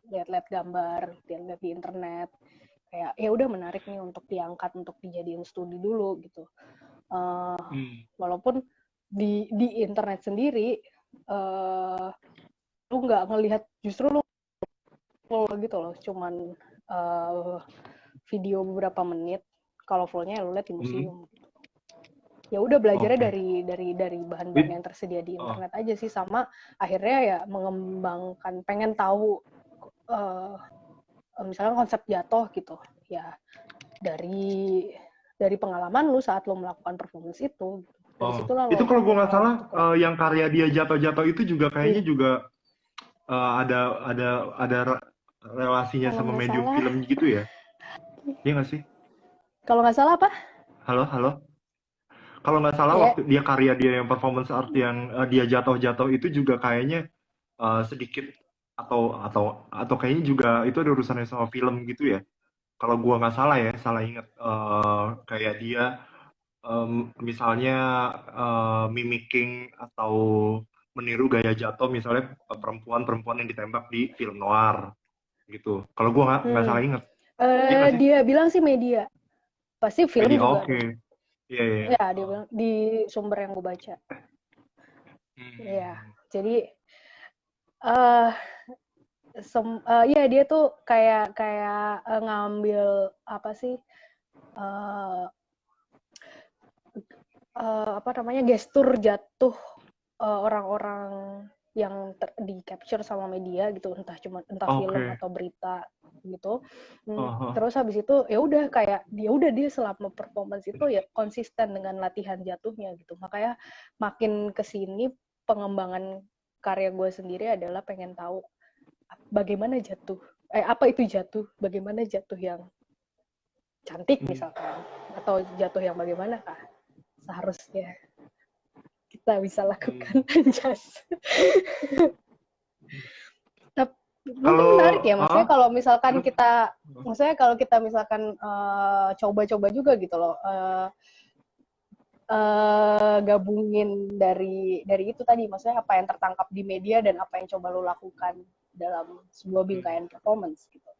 lihat-lihat gambar, lihat di internet, kayak ya udah menarik nih untuk diangkat untuk dijadiin studi dulu gitu. Walaupun di internet sendiri lu nggak ngelihat, justru lu full gitu loh, cuman video beberapa menit, kalau fullnya lu lihat di museum. Ya udah belajarnya dari bahan-bahan yang tersedia di internet aja sih, sama akhirnya ya mengembangkan, pengen tahu misalnya konsep jatuh gitu ya, dari pengalaman lu saat lu melakukan performance itu. Dari situlah Itu lo kalau gue nggak salah cukup. yang karya dia jatuh-jatuh itu juga kayaknya juga ada relasinya Kalau sama nggak medium salah, film gitu ya? Iya nggak sih? kalau nggak salah apa? Halo, halo. Kalau nggak salah Ya, waktu karya dia yang performance art yang dia jatuh-jatuh itu juga kayaknya sedikit atau kayaknya juga itu ada urusannya sama film gitu ya. Kalau gua nggak salah ya, salah ingat kayak dia misalnya mimicking atau meniru gaya jatuh misalnya perempuan-perempuan yang ditembak di film noir gitu. Kalau gua nggak salah ingat. Iya nggak sih? dia bilang sih media, pasti film Media juga ada. oke. Iya, iya. Ya, dia bilang di sumber yang gue baca. Ya, jadi iya dia tuh kayak ngambil apa sih, apa namanya, gestur jatuh orang-orang yang di capture sama media gitu, entah film Oke. atau berita gitu. Aha. Terus habis itu ya udah kayak dia selama performance itu ya konsisten dengan latihan jatuhnya gitu. Makanya makin kesini pengembangan karya gue sendiri adalah pengen tahu bagaimana jatuh, apa itu jatuh, bagaimana jatuh yang cantik misalkan, atau jatuh yang bagaimana kah seharusnya kita bisa lakukan. Anjas. Mungkin menarik ya, maksudnya kalau misalkan kita, coba-coba juga gitu loh, gabungin dari itu tadi, maksudnya apa yang tertangkap di media dan apa yang coba lo lakukan dalam sebuah bingkaian performance gitu.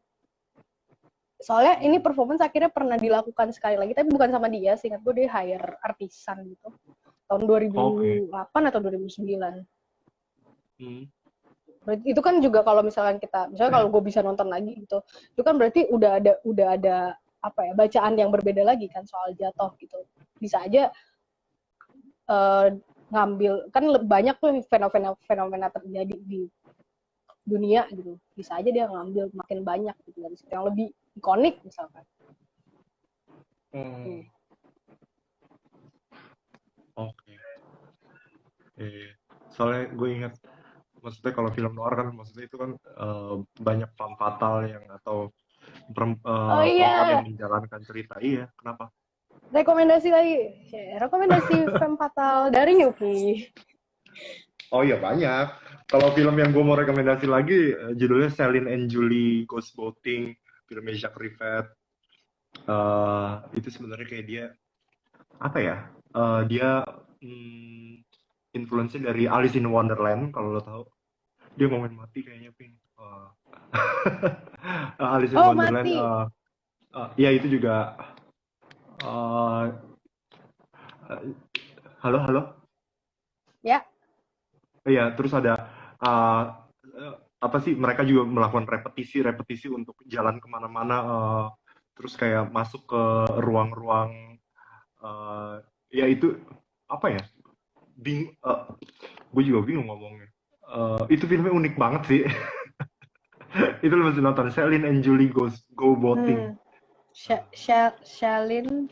Soalnya ini performance akhirnya pernah dilakukan sekali lagi, tapi bukan sama dia, seingat gue dia hire artisan gitu tahun 2008 atau 2009. Itu kan juga kalau misalnya kalau gue bisa nonton lagi gitu, itu kan berarti udah ada apa ya, bacaan yang berbeda lagi kan soal jatuh gitu. Bisa aja ngambil, kan banyak tuh fenomena terjadi di dunia gitu, bisa aja dia ngambil makin banyak gitu dari situ yang lebih ikonik misalkan. Oke. Soalnya gue ingat, maksudnya kalau film noir kan maksudnya itu kan banyak femme fatale yang atau perempuan yang menjalankan cerita. Iya, kenapa? Rekomendasi femme fatale dari Yuki. Oh iya banyak. Kalau film yang gue mau rekomendasi lagi judulnya Celine and Julie Ghost Boating, filmnya Jacques Rivette. Itu sebenarnya kayak dia apa ya? Dia influence dari Alice in Wonderland kalau lo tahu. Dia mau main mati kayaknya Ping. Alice in Wonderland. Ya itu juga. Halo, halo. Ya. Iya, terus ada apa sih? Mereka juga melakukan repetisi untuk jalan kemana-mana. Terus kayak masuk ke ruang-ruang. Ya itu apa ya? Gue juga bingung ngomongnya. Itu filmnya unik banget sih. Itu lo mesti nonton. Celine and Julie Go Boating. Celine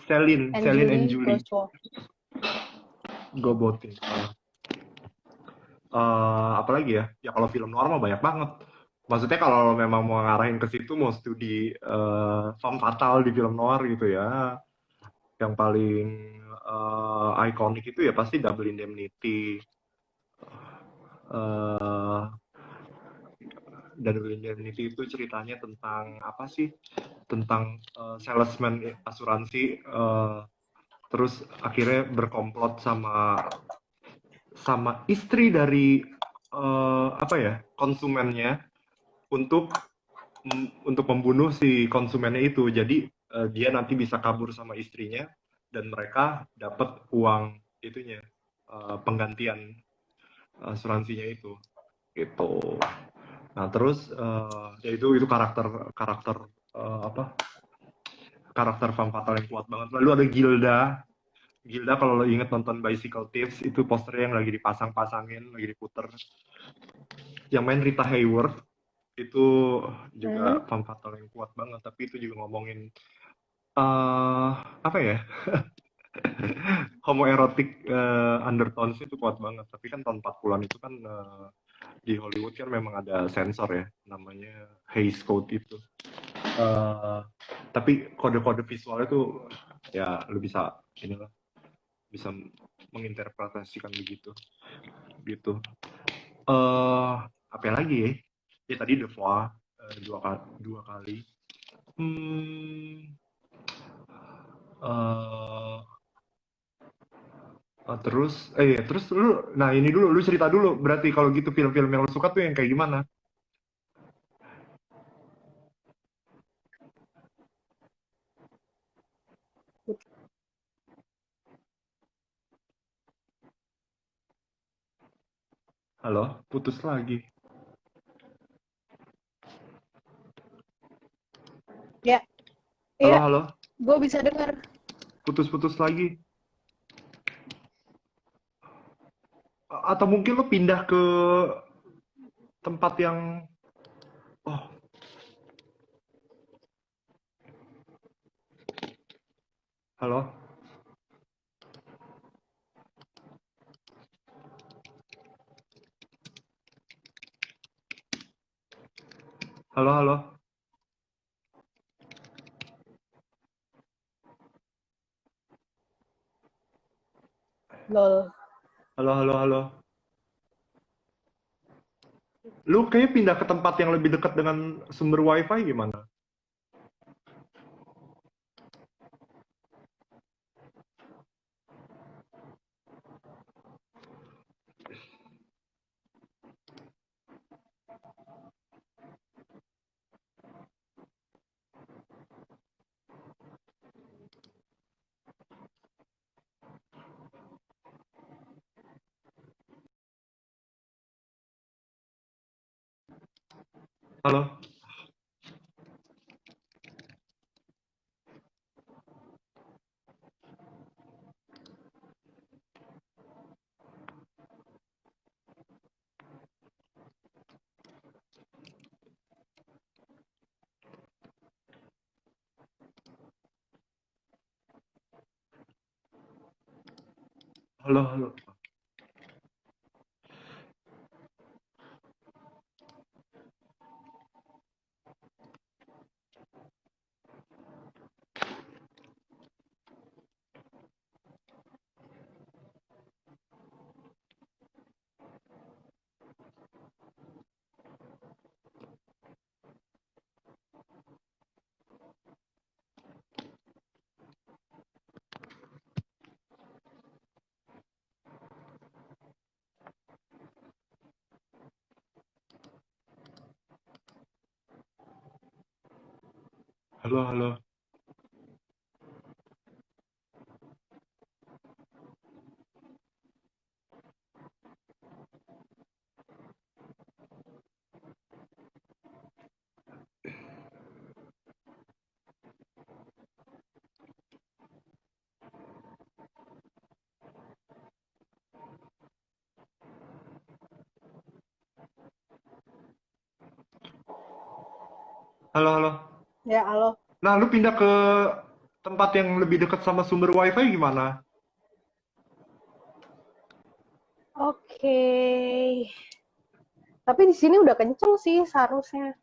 and Julie Go Boating. Apalagi ya? Ya kalau film noir mah banyak banget. Maksudnya kalau memang mau ngarahin ke situ, mau studi femme fatale di film noir gitu ya. Yang paling ikonik itu ya pasti Double Indemnity. dan Indemnity itu ceritanya tentang apa sih? Tentang salesman asuransi, terus akhirnya berkomplot sama istri dari apa ya, konsumennya untuk membunuh si konsumennya itu. Jadi dia nanti bisa kabur sama istrinya dan mereka dapat uang itunya, penggantian asuransinya itu gitu. Nah terus ya itu karakter karakter apa, karakter femme fatale yang kuat banget. Lalu ada Gilda. Gilda kalau lo inget nonton Bicycle Thieves, itu posternya yang lagi dipasang-pasangin, lagi diputer. Yang main Rita Hayworth, itu juga femme fatale yang kuat banget. Tapi itu juga ngomongin apa ya, homoerotic undertones itu kuat banget. Tapi kan tahun 40-an itu kan di Hollywood kan memang ada sensor ya, namanya Hays Code itu. Tapi kode-kode visualnya tuh ya lu bisa inilah, bisa menginterpretasikan begitu gitu. Apa lagi ya? Ya tadi The Flaw dua kali. Eh, terus lu, nah ini dulu, lu cerita dulu. Berarti kalau gitu film-film yang lu suka tuh yang kayak gimana? Halo, putus lagi. Ya, Halo, iya, halo, gue bisa dengar. putus-putus lagi. Atau mungkin lu pindah ke tempat yang, oh, halo, halo, halo, Lol. halo, halo, halo. Lu kayaknya pindah ke tempat yang lebih dekat dengan sumber wifi gimana? Halo, halo, halo, halo, halo, halo, halo. Ya, halo. Nah, lu pindah ke tempat yang lebih dekat sama sumber wifi gimana? Oke. Tapi di sini udah kenceng sih seharusnya.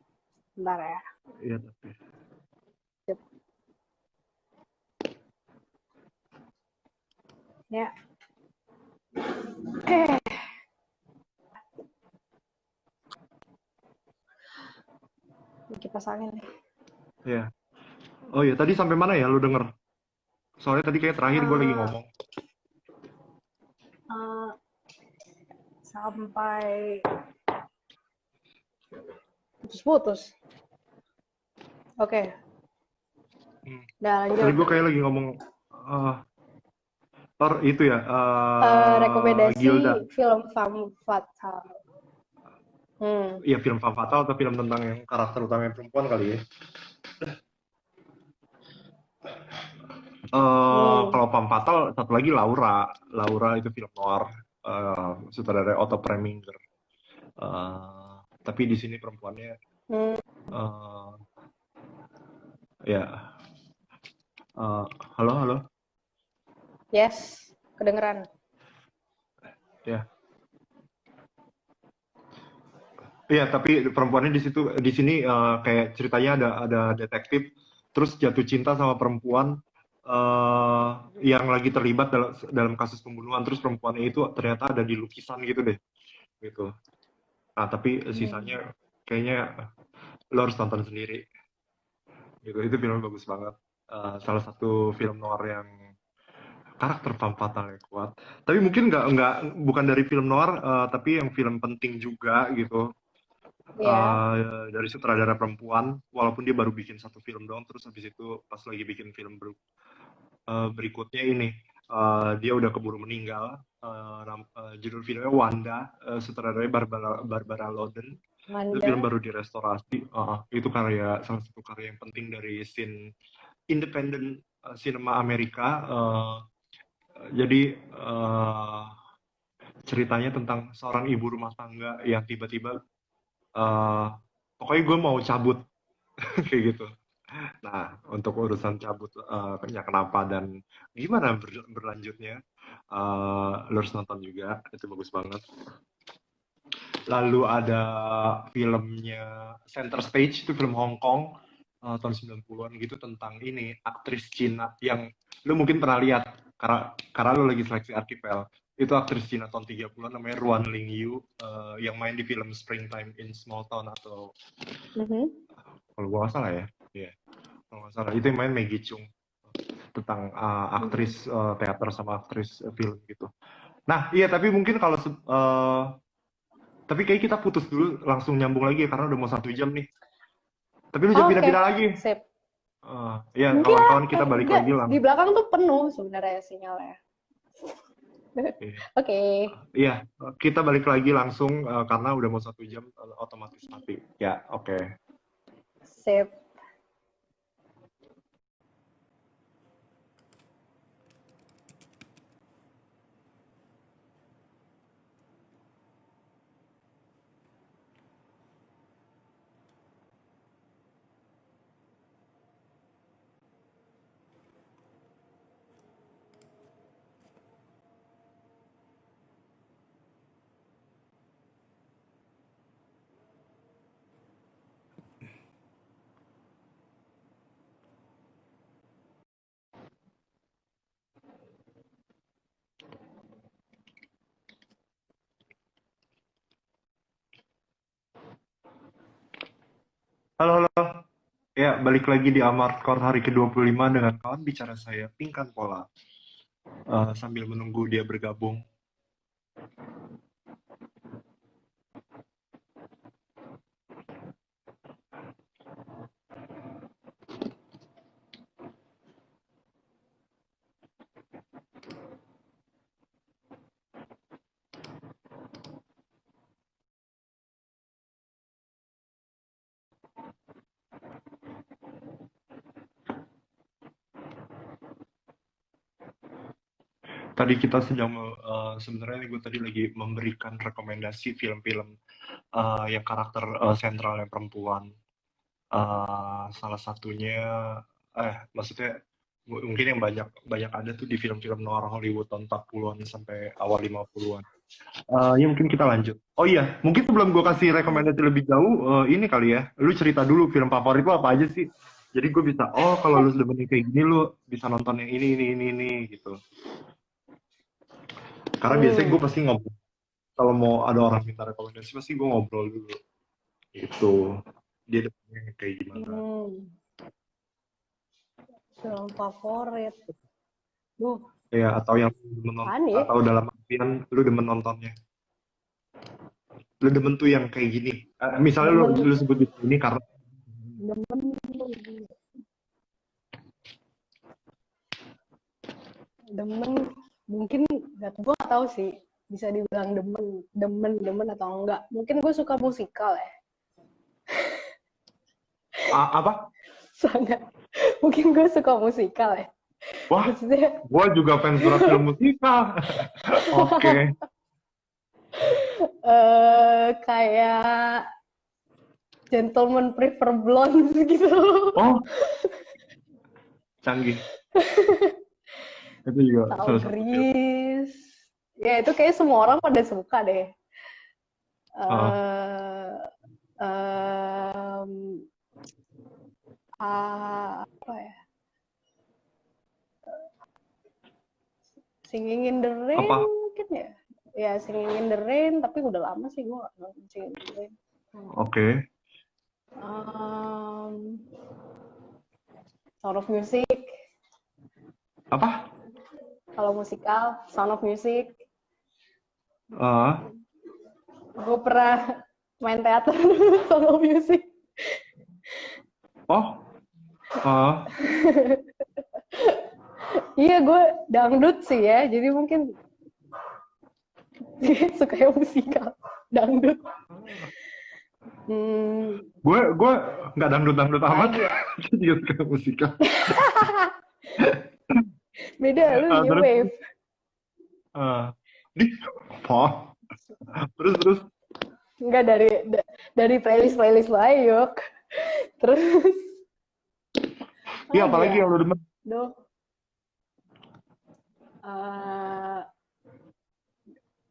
Bentar ya. Iya, tapi. Ya. Oke. Kipas angin. Ya. Oh iya, tadi sampai mana ya lu denger? Soalnya tadi kayak terakhir gue lagi Eh, ngomong. eh, sampai putus-putus. Oke, Hmm. udah Tadi lanjut. gue kayak lagi ngomong itu ya, Rekomendasi Gilda. film femme fatale. Iya, film femme fatale atau film tentang yang karakter utamanya perempuan kali ya. Hmm. Kalau femme fatale satu lagi Laura. Laura itu film noir, sutradara Otto Preminger. Tapi di sini perempuannya Hmm. eh, ya halo halo Yes, kedengeran. ya. Iya, tapi perempuannya di sini kayak ceritanya ada detektif terus jatuh cinta sama perempuan yang lagi terlibat dalam kasus pembunuhan, terus perempuannya itu ternyata ada di lukisan gitu deh, gitu. Nah, tapi sisanya kayaknya lo harus tonton sendiri. Gitu. Itu film bagus banget. Salah satu film noir yang karakter femme fatale yang kuat. Tapi mungkin nggak bukan dari film noir, tapi yang film penting juga gitu. Ya. Dari sutradara perempuan, walaupun dia baru bikin satu film doang, terus habis itu pas lagi bikin film berikutnya ini, dia udah keburu meninggal. Judul filmnya Wanda, sutradaranya Barbara Loden. Itu film Manda. baru direstorasi. Itu salah satu karya yang penting dari scene independent cinema Amerika. Jadi ceritanya tentang seorang ibu rumah tangga yang tiba-tiba pokoknya gue mau cabut kayak gitu. Nah, untuk urusan cabut ya kenapa dan gimana berlanjutnya, lo harus nonton juga, itu bagus banget. Lalu ada filmnya Center Stage, itu film Hong Kong tahun 90-an gitu, tentang ini aktris Cina yang lo mungkin pernah lihat karena lo lagi seleksi Archipel. Itu aktris Cina tahun 30-an namanya Ruan Lingyu, yang main di film Springtime in Small Town, atau kalau gue nggak salah ya, yeah. Kalau nggak salah itu yang main Maggie Cheung, tentang aktris teater sama aktris film gitu. Nah, iya, tapi mungkin kalau tapi kayak kita putus dulu, langsung nyambung lagi ya, karena udah mau 1 jam nih. Tapi lu jangan Oke, pindah-pindah lagi. sip. Ya, Enggak, kawan-kawan kita balik enggak. lagi lah. Di belakang tuh penuh sebenarnya sinyalnya. Iya, Oke, Iya, kita balik lagi langsung karena udah mau 1 jam, otomatis mati. Ya, oke. sip. Halo, halo. Ya, balik lagi di Amartcore hari ke-25 dengan kawan bicara saya, Pinkan Pola. Sambil menunggu dia bergabung. Tadi kita sebenarnya gue tadi lagi memberikan rekomendasi film-film yang karakter sentral yang perempuan. Salah satunya, maksudnya mungkin yang banyak banyak ada tuh di film-film noir Hollywood tahun 40-an sampai awal 50-an. Ya mungkin kita lanjut. Oh iya, mungkin sebelum gue kasih rekomendasi lebih jauh, ini kali ya, lu cerita dulu film favorit lu apa aja sih? Jadi gue bisa, kalau lu sudah bener kayak gini, lu bisa nonton yang ini, gitu. Karena biasanya gue pasti ngobrol. Kalau mau ada orang minta rekomendasi, pasti gue ngobrol dulu. Gitu. dia demennya kayak gimana. Film favorit. Duh, Ya, atau yang menonton, apaan ya? atau dalam artian lu demen nontonnya. Lu demen tuh yang kayak gini. Misalnya lu, Demen, lu sebut ini karena demen, demen. Mungkin gue gak tahu sih. Bisa dibilang demen atau enggak. Mungkin gue suka musikal ya. apa? Sangat. Mungkin gue suka musikal ya. Wah, Maksudnya, gue juga fans berat film musikal. Oke. kayak Gentleman Prefer Blonde gitu. Oh, canggih. Itu juga Tahu salah satu film. Grease. Ya itu kayak semua orang pada suka deh. Ah, Apa ya? Singing in the Rain apa? mungkin ya. Ya Singing in the Rain, tapi udah lama sih gue nggak nonton Singing in the Rain. Oke. Sound of Music. Apa? Kalau musikal, Sound of Music. Ah, Gue pernah main teater Sound of Music. oh, ah, Iya, gue dangdut sih ya, jadi mungkin suka yang musikal, dangdut. gue nggak dangdut amat. Lagi ya? Gue juga suka musikal. Beda, lu new Terus, wave. di, apa? Terus. Enggak dari playlist lo aja, Yok. Terus, Iya, apa apalagi ya? yang lu demen? Duh.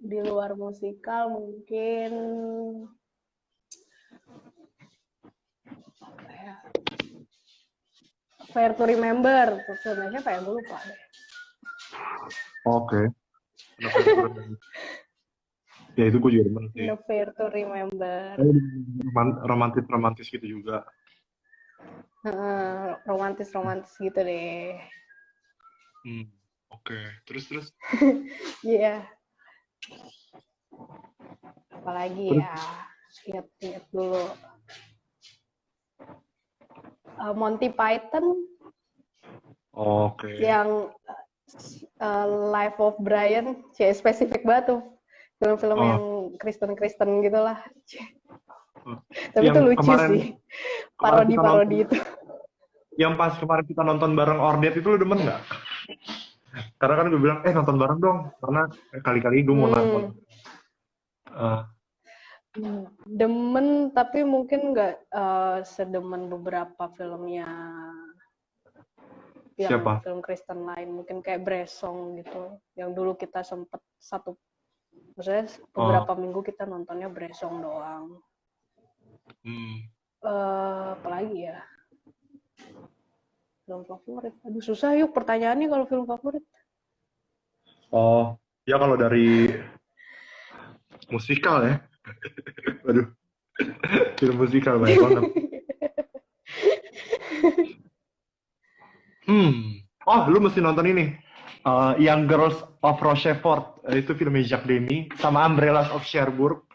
Di luar musikal mungkin apa ya? Fair to Remember, filmnya apa ya? Gue lupa deh. Oke. Ya itu gue juga demen sih. The Fair to Remember. Romantis gitu juga. Romantis gitu deh. Oke. Terus. Iya. Apalagi ya, ingat dulu. Monty Python. Oke. Yang Life of Brian, spesifik banget tuh. Film-film yang Kristen gitulah. Tapi yang itu lucu kemarin, sih. Parodi itu. Yang pas kemarin kita nonton bareng Ordet itu lu demen nggak? Karena kan gue bilang, nonton bareng dong. Karena kali-kali gue mau nonton. Demen, tapi mungkin nggak sedemen beberapa filmnya yang Siapa? film Kristen lain. Mungkin kayak Bresson gitu. Yang dulu kita sempet maksudnya beberapa minggu kita nontonnya Bresson doang. Apalagi ya? Film favorit. Aduh, susah yuk pertanyaannya kalau film favorit. Oh, ya kalau dari musikal ya. Waduh. Film musikal banyak banget. Oh, lu mesti nonton ini. Young Girls of Rochefort. Itu filmnya Jacques Demy. Sama Umbrellas of Cherbourg.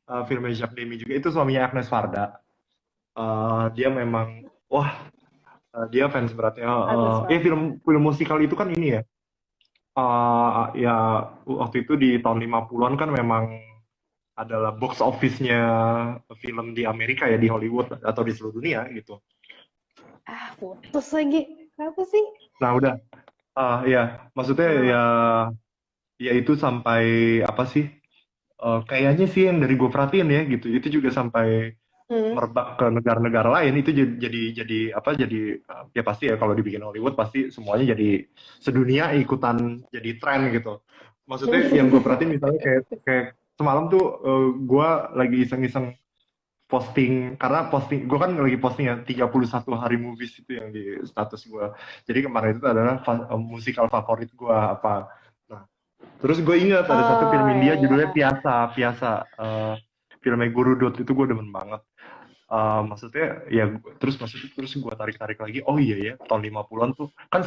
Filmnya Jacques Demy juga. Itu suaminya Agnes Varda. Dia memang, dia fans beratnya. Film musikal itu kan ini ya. Ya waktu itu di tahun 50-an kan memang adalah box office-nya film di Amerika ya, di Hollywood atau di seluruh dunia gitu. Putus lagi. Kenapa sih? Nah, udah. Ya, maksudnya ya itu sampai apa sih? Kayaknya sih yang dari gue perhatiin ya gitu. Itu juga sampai merebak ke negara-negara lain. Itu jadi ya pasti ya kalau dibikin Hollywood pasti semuanya jadi sedunia ikutan jadi tren gitu. Maksudnya yang gue perhatiin misalnya kayak semalam tuh gue lagi iseng-iseng posting, karena gue kan lagi posting ya 31 hari movies itu yang di status gue. Jadi kemarin itu adalah musikal favorit gue apa. Nah, terus gue ingat ada satu film India judulnya Piasa. Filmnya Guru Dot itu gue demen banget. Maksudnya ya terus gue tarik-tarik lagi, oh iya ya tahun 50-an tuh kan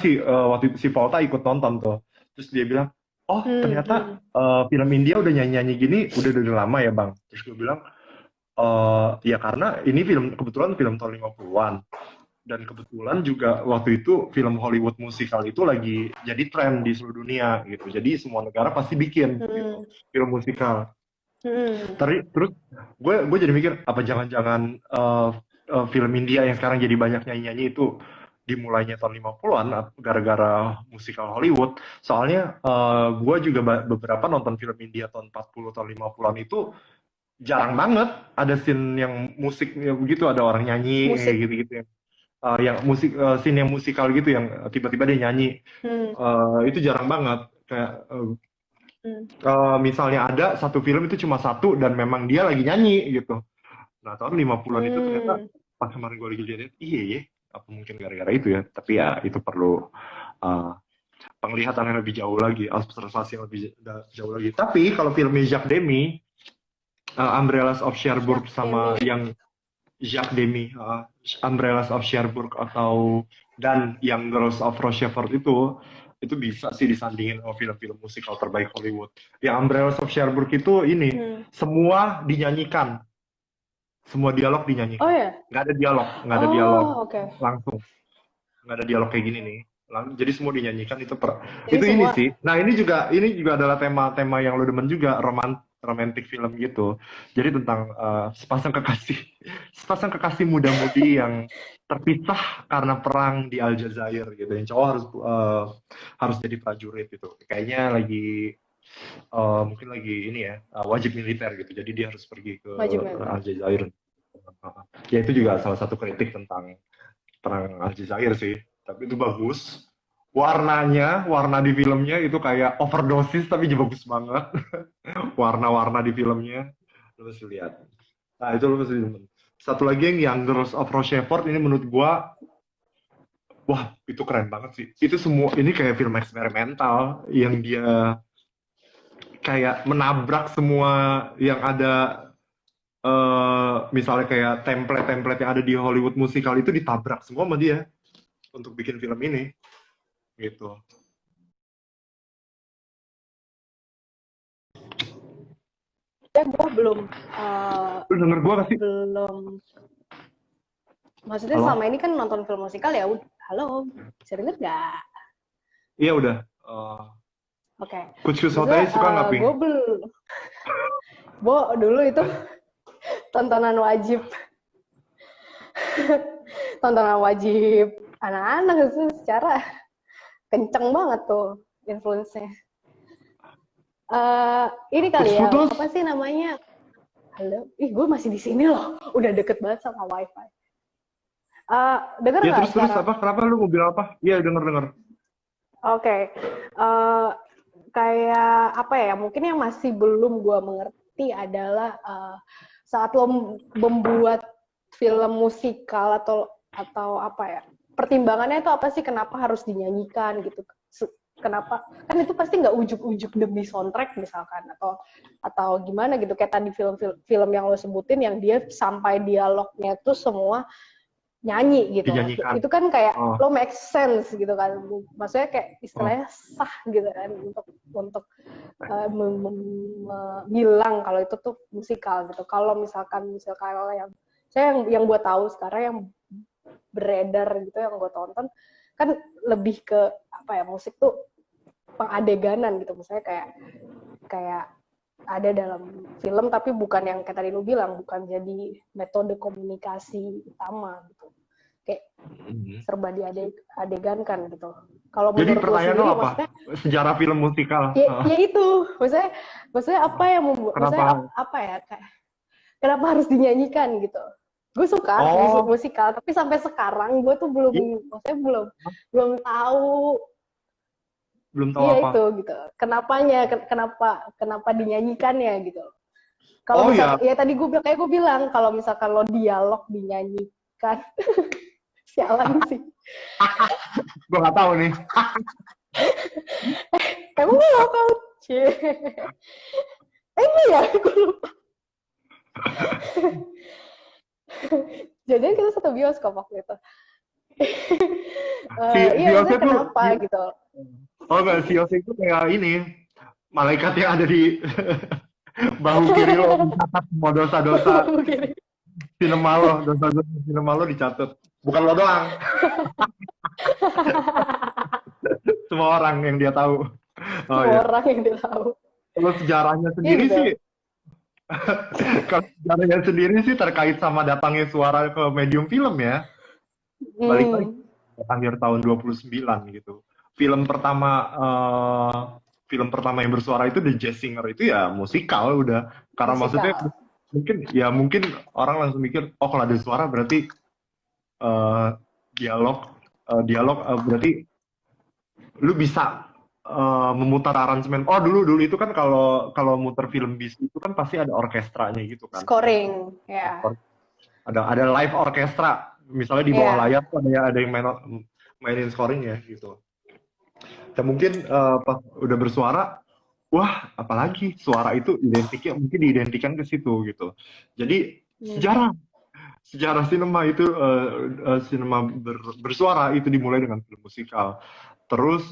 waktu itu si Volta ikut nonton tuh, terus dia bilang, oh ternyata film India udah nyanyi-nyanyi gini udah lama ya bang. Terus gue bilang, ya karena ini kebetulan film tahun 50-an, dan kebetulan juga waktu itu film Hollywood musikal itu lagi jadi tren di seluruh dunia gitu, jadi semua negara pasti bikin gitu film musikal. Terus gue jadi mikir, apa jangan-jangan film India yang sekarang jadi banyak nyanyi-nyanyi itu dimulainya tahun 50-an gara-gara musikal Hollywood. Soalnya gue juga beberapa nonton film India tahun 40 tahun 50-an itu jarang banget ada scene yang musiknya begitu, ada orang nyanyi Musik. gitu-gitu yang scene yang musikal gitu yang tiba-tiba dia nyanyi. Itu jarang banget. Kayak misalnya ada satu film itu cuma satu dan memang dia lagi nyanyi gitu. Nah, tahun 50-an itu ternyata pas kemarin gue lagi lihat, iya ya, apa mungkin gara-gara itu ya. Tapi ya itu perlu penglihatan yang lebih jauh lagi, observasi yang lebih jauh lagi. Tapi kalau filmnya Jacques Demy, Umbrellas of Cherbourg sama yang Jacques Demy, Umbrellas of Cherbourg dan Young Girls of Rochefort itu bisa sih disandingin sama film-film musikal terbaik Hollywood. Yang Umbrellas of Cherbourg itu ini semua dinyanyikan, semua dialog dinyanyikan. Oh ya? Nggak ada dialog Okay. langsung, nggak ada dialog kayak gini nih. Jadi semua dinyanyikan itu Jadi ini semua... sih. Nah ini juga adalah tema yang lo demen juga, romantic film gitu. Jadi tentang sepasang kekasih muda-mudi yang terpisah karena perang di Aljazair gitu. Yang cowok harus jadi prajurit gitu. Kayaknya mungkin lagi ini ya, wajib militer gitu. Jadi dia harus pergi ke Aljazair. Ya itu juga salah satu kritik tentang perang Aljazair sih. Tapi itu bagus. Warna di filmnya itu kayak overdosis tapi bagus banget. Warna-warna di filmnya. Lu mesti lihat. Nah, itu lu mesti lihat. Satu lagi yang Young Girls of Rochefort, ini menurut gua, wah, itu keren banget sih. Itu semua, ini kayak film eksperimental yang dia kayak menabrak semua yang ada, misalnya kayak template-template yang ada di Hollywood musikal itu ditabrak semua sama dia untuk bikin film ini gitu. Ya gue belum Lu denger gue gak sih? Belum. Maksudnya selama ini kan nonton film musikal ya udah. Halo, bisa denger gak? Iya udah. Oke. Kuckus Hotel suka nggak, Ping? Gue belum. Dulu itu tontonan wajib. Tontonan wajib anak-anak itu secara kenceng banget tuh influence-nya. Ini kali ya, apa sih namanya? Halo, gue masih di sini loh, udah deket banget sama wifi. Dengar nggak? Ya terus apa? Kenapa lu mau bilang apa? Iya dengar. Oke. Kayak apa ya? Mungkin yang masih belum gue mengerti adalah saat lo membuat film musikal atau apa ya? Pertimbangannya itu apa sih? Kenapa harus dinyanyikan gitu? Kenapa? Kan itu pasti nggak ujuk-ujuk demi soundtrack misalkan atau gimana gitu. Kayak tadi film yang lo sebutin yang dia sampai dialognya tuh semua nyanyi gitu. Dinyanyikan. Itu kan kayak lo make sense gitu kan. Maksudnya kayak istilahnya sah gitu kan untuk bilang kalau itu tuh musikal gitu. Kalau misalkan yang gue tahu sekarang yang beredar gitu yang gue tonton kan lebih ke apa ya, musik tuh pengadeganan gitu, misalnya kayak ada dalam film tapi bukan yang kayak tadi lu bilang, bukan jadi metode komunikasi utama gitu, kayak serba diadegankan gitu. Kalau jadi menurut pertanyaan lo apa? Sejarah film musikal? Ya itu, maksudnya apa yang membuat, maksudnya apa ya, kayak kenapa harus dinyanyikan gitu? Gue suka musik musikal, tapi sampai sekarang gue tuh maksudnya belum tahu. Belum tahu iya, apa? Itu gitu. Kenapa dinyanyikannya gitu. Kalau ya tadi gue bilang kalau misalkan lo dialog dinyanyikan, sialan sih. Gue nggak tahu nih. Emang gue nggak tahu? Iya, gue lupa. Jadi kita satu bioskop waktu itu. Si Iya, Yose maksudnya tuh, kenapa gitu. oh enggak, si Yose itu kayak ini, malaikat yang ada di bahu kiri lo, mencatat semua dosa-dosa Begini. sinema lo, dosa-dosa sinema lo dicatat. Bukan lo doang, semua orang yang dia tahu. Oh Semua ya, orang yang dia tahu. kalau sejarahnya Iya sendiri gitu. sih, kalau sejarahnya sendiri sih terkait sama datangnya suara ke medium film ya. Balik lagi akhir tahun 29 gitu. Film pertama yang bersuara itu The Jazz Singer itu ya musikal udah. Karena maksudnya Musikal. mungkin orang langsung mikir oh kalau ada suara berarti eh, dialog berarti lu bisa memutar aransemen. Oh dulu itu kan kalau muter film bis itu kan pasti ada orkestranya gitu kan. Scoring, ya. Ada live orkestra misalnya di bawah layar tuh ada yang mainin scoring ya gitu. Dan mungkin pas udah bersuara, wah apalagi suara itu identiknya mungkin diidentikan ke situ gitu. Jadi sejarah sinema itu sinema bersuara itu dimulai dengan film musikal. Terus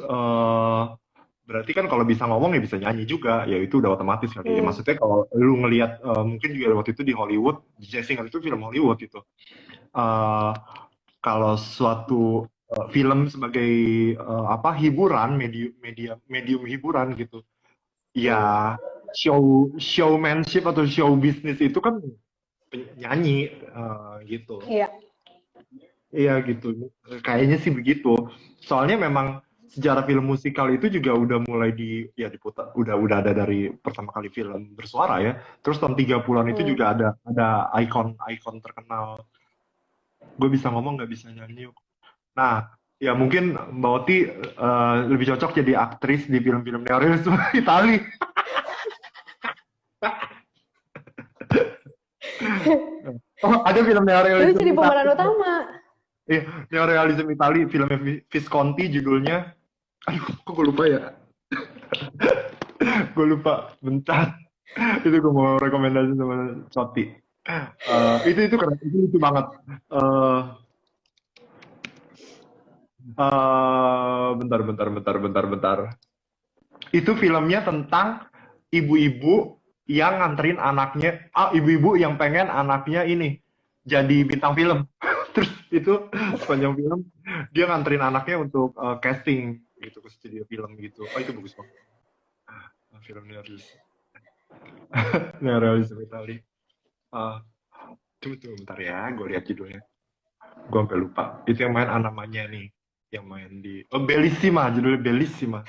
berarti kan kalau bisa ngomong ya bisa nyanyi juga, ya itu udah otomatis kali ya. Maksudnya kalau lu ngelihat mungkin juga waktu itu di Hollywood, di Jazz Singer itu film Hollywood gitu. Kalau suatu film sebagai hiburan, medium hiburan gitu, ya showmanship atau show business itu kan nyanyi gitu. Iya gitu, kayaknya sih begitu. Soalnya memang sejarah film musikal itu juga udah mulai diputar, udah ada dari pertama kali film bersuara ya. Terus tahun 30-an itu juga ada ikon terkenal. Gue bisa ngomong nggak bisa nyanyi. Nah, ya mungkin Mbak Oti lebih cocok jadi aktris di film-film neorealisme Itali. Oh, ada film neorealisme Itu jadi pemeran utama. Iya, neorealisme Itali, filmnya Visconti judulnya. Aduh, kok gue lupa ya? Gue lupa, bentar. Itu gue mau rekomendasi sama Coti. Itu keren, itu lucu banget. Bentar. Itu filmnya tentang ibu-ibu yang nganterin anaknya, ibu-ibu yang pengen anaknya ini jadi bintang film. Terus itu sepanjang film dia nganterin anaknya untuk casting gitu ke studio film gitu. Oh itu bagus banget. Film neorealisme Itali. Tunggu bentar ya, gue lihat judulnya. Gue sampai lupa. Itu yang main namanya nih, yang main di Bellissima, judulnya Bellissima.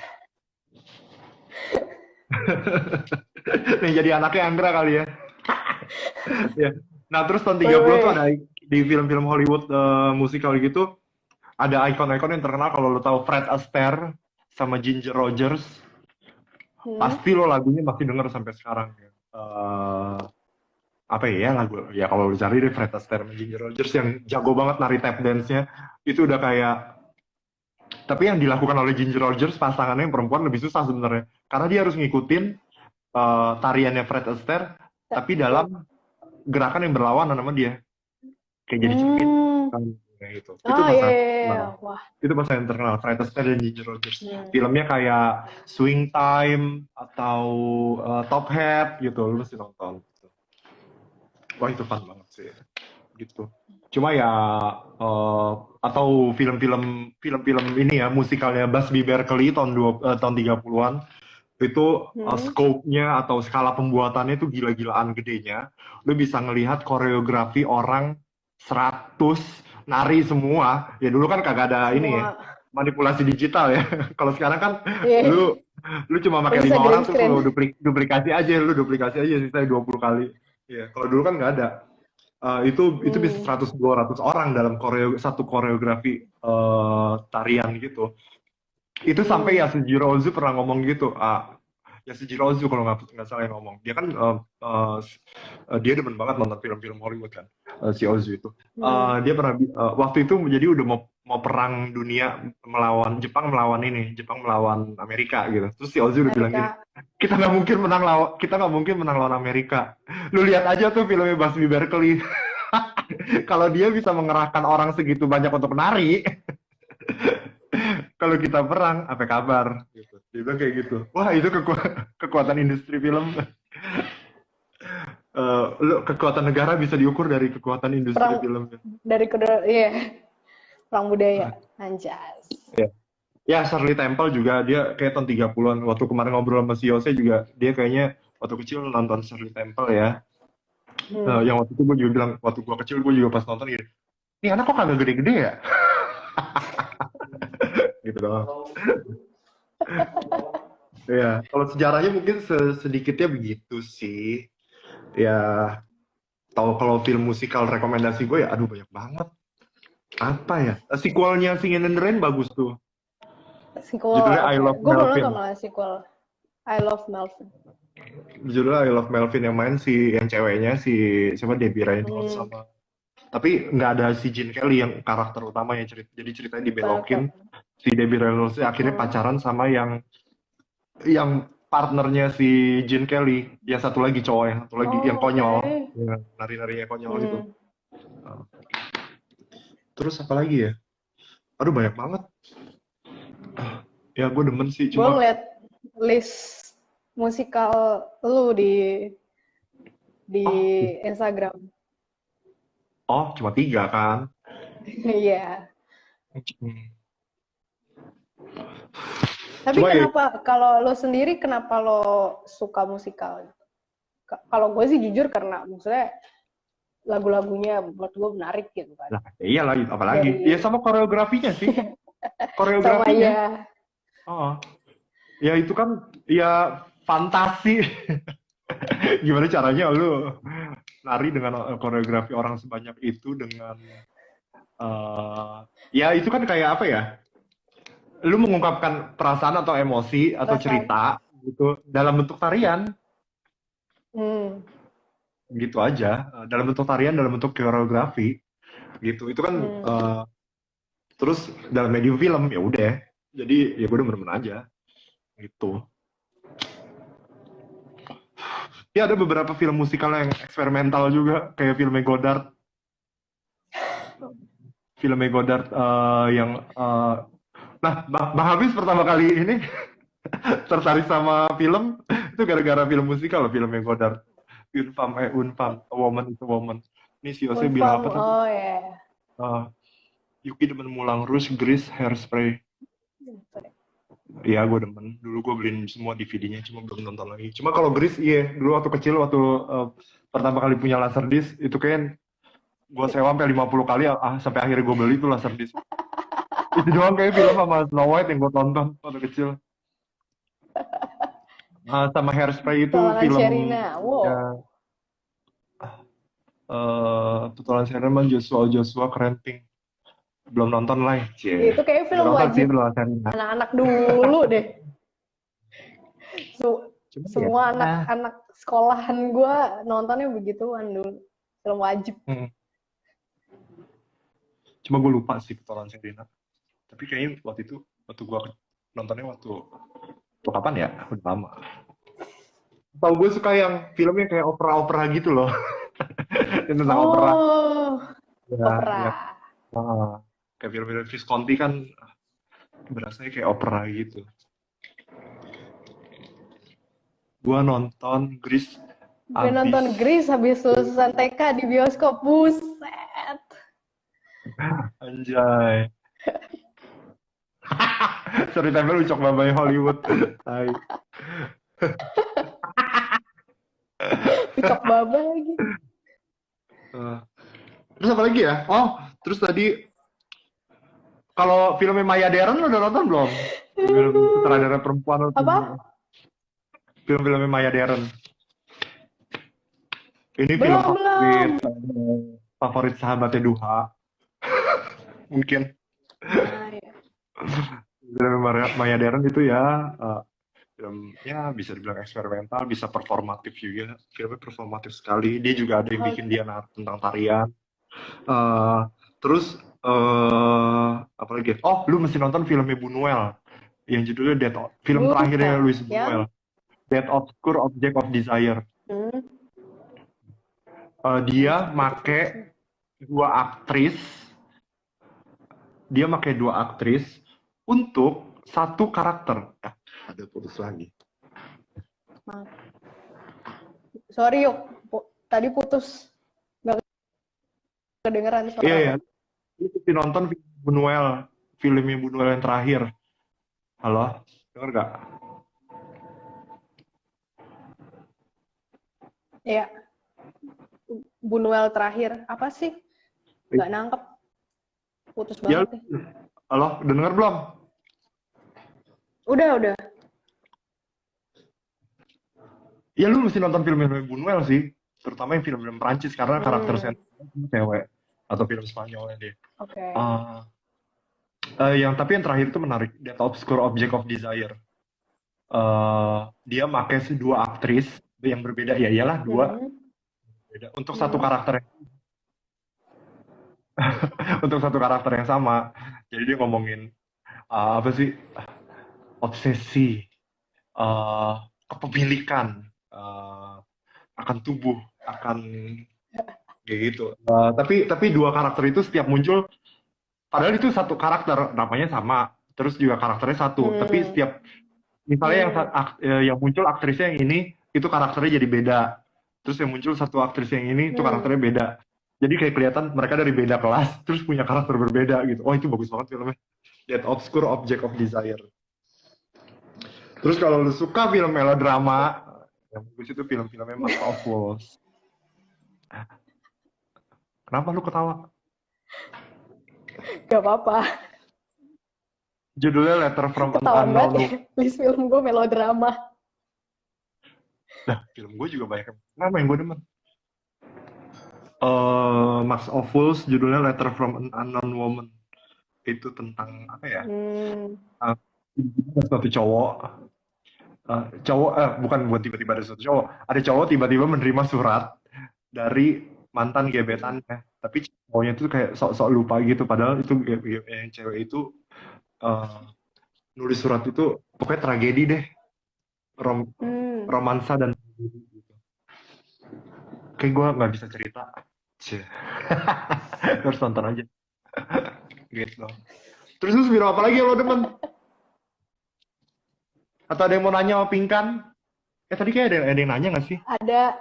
Nih jadi anaknya Anggra kali ya. Ya. Nah terus tahun 30 tuh ada di film-film Hollywood musikal gitu ada ikon-ikon yang terkenal. Kalau lo tahu Fred Astaire sama Ginger Rogers, pasti lo lagunya masih denger sampai sekarang ya. Apa ya lagu ya kalau lo cari deh Fred Astaire sama Ginger Rogers yang jago banget nari tap dance-nya itu udah kayak. Tapi yang dilakukan oleh Ginger Rogers pasangannya yang perempuan lebih susah sebenarnya karena dia harus ngikutin tariannya Fred Astaire tapi dalam gerakan yang berlawanan sama dia kayak jadi cermin gitu. Itu pasangan yang terkenal Fred Astaire dan Ginger Rogers. Filmnya kayak Swing Time atau Top Hat gitu, lu mesti nonton. Wah itu fun banget sih gitu. Cuma ya atau film-film ini ya musikalnya Busby Berkeley tahun 30-an itu scope-nya atau skala pembuatannya itu gila-gilaan gedenya. Lu bisa ngelihat koreografi orang 100 nari semua. Ya dulu kan kagak ada ini ya, manipulasi digital ya. Kalau sekarang kan lu cuma pakai 5 orang terus lu duplikasi aja sisanya 20 kali. Ya, kalau dulu kan nggak ada. Itu bisa 100-200 orang dalam satu koreografi tarian gitu. Itu sampai Yasujiro Ozu pernah ngomong gitu. Yasujiro Ozu kalau nggak salah yang ngomong. Dia kan dia demen banget nonton film-film Hollywood kan. Si Ozu itu. Dia pernah waktu itu jadi udah mau perang dunia Jepang melawan Amerika gitu. Terus si Ozu udah bilang gini, kita nggak mungkin menang lawan Amerika. Lu lihat aja tuh filmnya Busby Berkeley. Kalau dia bisa mengerahkan orang segitu banyak untuk menari, kalau kita perang, apa kabar? Gitu. Dia bilang kayak gitu. Wah, itu kekuatan industri film. Kekuatan negara bisa diukur dari kekuatan industri Perang film. dari kedua, iya, perang budaya, anjas. Ya. Ya, Shirley Temple juga, dia kayak tahun 30-an. Waktu kemarin ngobrol sama si Yose juga, dia kayaknya waktu kecil nonton Shirley Temple ya. Yang waktu itu gue juga bilang, waktu gue kecil gue juga pas nonton gini, ini anak kok kagak gede-gede ya? Gitu doang. Ya, kalau sejarahnya mungkin sedikitnya begitu sih. Ya, kalau film musikal rekomendasi gue ya, aduh banyak banget. Apa ya? Sequelnya Singin' in the Rain bagus tuh. Sequel, Judulnya I oke. Love Gue belum Melvin. nonton malah sequel. I Love Melvin. Judulnya I Love Melvin, yang main yang ceweknya si siapa, Debbie Reynolds sama. Tapi nggak ada si Gene Kelly yang karakter utamanya jadi ceritanya dibelokin. Si Debbie Reynolds akhirnya pacaran sama yang partnernya si Gene Kelly. Yang satu lagi cowok, yang satu lagi yang konyol. Yang nari-narinya konyol gitu. Terus apa lagi ya? Aduh banyak banget. Ya gue demen sih, Gue cuma ngeliat list musikal lu di Instagram. oh cuma 3 kan? Iya. Tapi Cuma ya, kenapa, kalau lo sendiri kenapa lo suka musikal? Kalau gue sih jujur karena maksudnya lagu-lagunya buat gue menarik gitu kan. lah, iyalah, apalagi. Dari- Ya sama koreografinya sih. Sama Koreografinya. ya, Oh. Ya itu kan ya fantasi. Gimana caranya lu nari dengan koreografi orang sebanyak itu dengan ya itu kan kayak apa ya? Lu mengungkapkan perasaan atau emosi atau Perasaan. cerita gitu dalam bentuk tarian. Gitu aja. Dalam bentuk tarian, dalam bentuk koreografi. Gitu. Itu kan terus dalam medium film ya udah. Jadi ya gue demen-demen aja. Gitu. Ya ada beberapa film musikal yang eksperimental juga, kayak filmnya Godard. Filmnya Godard yang nah, Bang Hafiz pertama kali ini tertarik sama film itu gara-gara film musikal loh, filmnya Godard. Unfam, A Woman is a Woman. Ini si Yose bilang apa tadi? Oh ya. Yuki demen Moulin Rouge, Grease, Hairspray. Iya, gue demen. Dulu gue beliin semua DVD-nya, cuma belum nonton lagi. Cuma kalau Grease, iya. Dulu waktu kecil, waktu pertama kali punya Laserdisc, itu kayak gue sewa sampai 50 kali, sampai akhirnya gue beli tuh Laserdisc. Itu doang kayak film sama Snow White yang gue tonton waktu kecil. Sama Hairspray itu Petualangan film... Sherina, wow. Ya, Petualangan Sherina sama Joshua keren pink. Belum nonton lah ya. Itu kayak film wajib anak-anak dulu deh. Semua anak-anak sekolahan gue nontonnya begituan dulu. Film wajib. Cuma gue lupa sih Petualangan Sherina. Tapi kayaknya waktu gue nontonnya waktu kapan ya? Udah lama. Tahu gue suka yang filmnya kayak opera-opera gitu loh. Tentang opera. Opera. Ya. Kayak film-film Visconti kan berasanya kayak opera gitu. Gue nonton Grease. Gue nonton Grease habis lulusan TK di bioskop. Buset. Anjay. Sorry, tempel ucok babai Hollywood. Hai. Ucok babai lagi. Terus apa lagi ya? Oh, terus tadi kalau filmnya Maya Deren lo udah nonton belum? Film sutradara perempuan. Apa? Film-filmnya Maya Deren. Ini belum, film favorit sahabatnya Duha. Mungkin. Film Maya Deren itu ya filmnya bisa dibilang eksperimental, bisa performatif juga. Filmnya performatif sekali. Dia juga ada yang bikin dia tentang tarian. Terus apa lagi? Oh, lu mesti nonton filmnya Buñuel yang judulnya film terakhirnya Luis Buñuel. That Obscure Object of Desire. Dia make dua aktris, dia pakai dua aktris untuk satu karakter. Ada putus lagi. Sorry yuk, tadi putus, nggak kedengeran Iya, suara ya. lo. Itu nonton film Buñuel, filmnya Buñuel yang terakhir. Halo, denger gak? Iya, Buñuel terakhir apa sih? Nggak nangkep, putus Ya, banget deh. halo, udah denger belum? Udah. Ya lu mesti nonton film-film Buñuel sih, terutama yang film-film Perancis karena karakter sentralnya cewek atau film Spanyol dia. Oke. Tapi yang terakhir itu menarik, That Obscure Object of Desire. Dia pakai dua aktris yang berbeda, ya iyalah dua beda untuk satu karakter untuk satu karakter yang sama. Jadi dia ngomongin apa sih, obsesi, kepemilikan akan tubuh, akan kayak gitu. Tapi dua karakter itu setiap muncul, padahal itu satu karakter, namanya sama, terus juga karakternya satu, tapi setiap misalnya yang muncul aktrisnya yang ini, itu karakternya jadi beda. Terus yang muncul satu aktris yang ini, itu karakternya beda. Jadi kayak kelihatan mereka dari beda kelas, terus punya karakter berbeda gitu. Oh itu bagus banget filmnya. That Obscure Object of Desire. Terus kalau lu suka film melodrama, yang bagus itu film-filmnya Max of Walls. Kenapa lu ketawa? Gak apa-apa. Judulnya Letter from an Ketahuan Unknown. banget ya, list film gue melodrama. Nah, film gue juga banyak. Kenapa yang gue demen? Max of Walls, judulnya Letter from an Unknown Woman. Itu tentang apa ya? Suatu cowok, bukan tiba-tiba ada suatu cowok. Ada cowok tiba-tiba menerima surat dari mantan gebetannya. Tapi cowoknya itu kayak sok-sok lupa gitu. Padahal itu yang cewek itu nulis surat itu pokoknya tragedi deh. Romansa dan gitu. Kayak gue nggak bisa cerita. Harus nonton aja. Gitu. Terus film apa lagi yang lo demen? Atau ada yang mau nanya sama Pinkan? Tadi kayak ada yang nanya nggak sih? Ada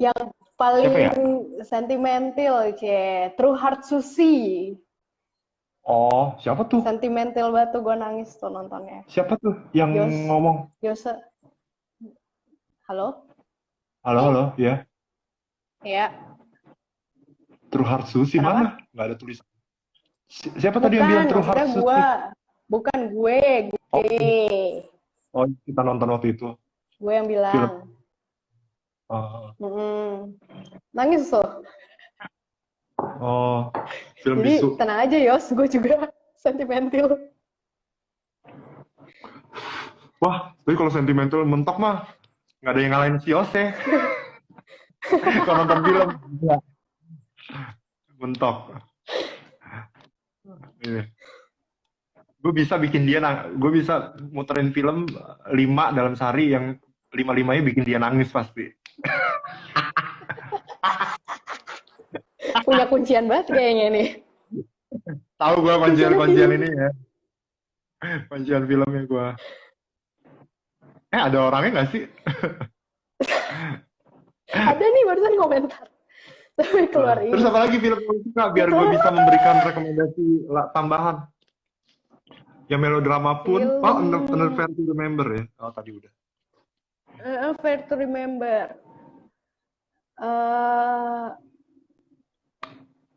yang paling Siapa ya? sentimental, True Heart Susi. Oh, siapa tuh? Sentimental banget tuh, gue nangis tuh nontonnya. Siapa tuh yang ngomong? Yose. Halo? Halo, ya. Ya. True Heart Susi mana? Nggak ada tulisan. Siapa Bukan, tadi yang bilang True Heart Susi? Bukan gue. Oh, kita nonton waktu itu. Gue yang bilang. Nangis tuh. Oh, film Jadi bisu. tenang aja Yos, gue juga sentimental. Wah, tapi kalau sentimental mentok mah nggak ada yang ngalahin si Yose. Kalau nonton film, ya. Mentok. Gue bisa muterin film 5 dalam sehari yang 5-5-nya bikin dia nangis pasti. Punya kuncian banget kayaknya nih. Tahu gue kuncian ini ya. Kuncian filmnya gue. Ada orangnya nggak sih? Ada nih barusan komentar. Tapi keluar ini. Terus apa lagi film yang suka biar gue bisa memberikan rekomendasi tambahan. Yang melodrama pun, Unfair to Remember ya. Oh tadi udah. Unfair to Remember.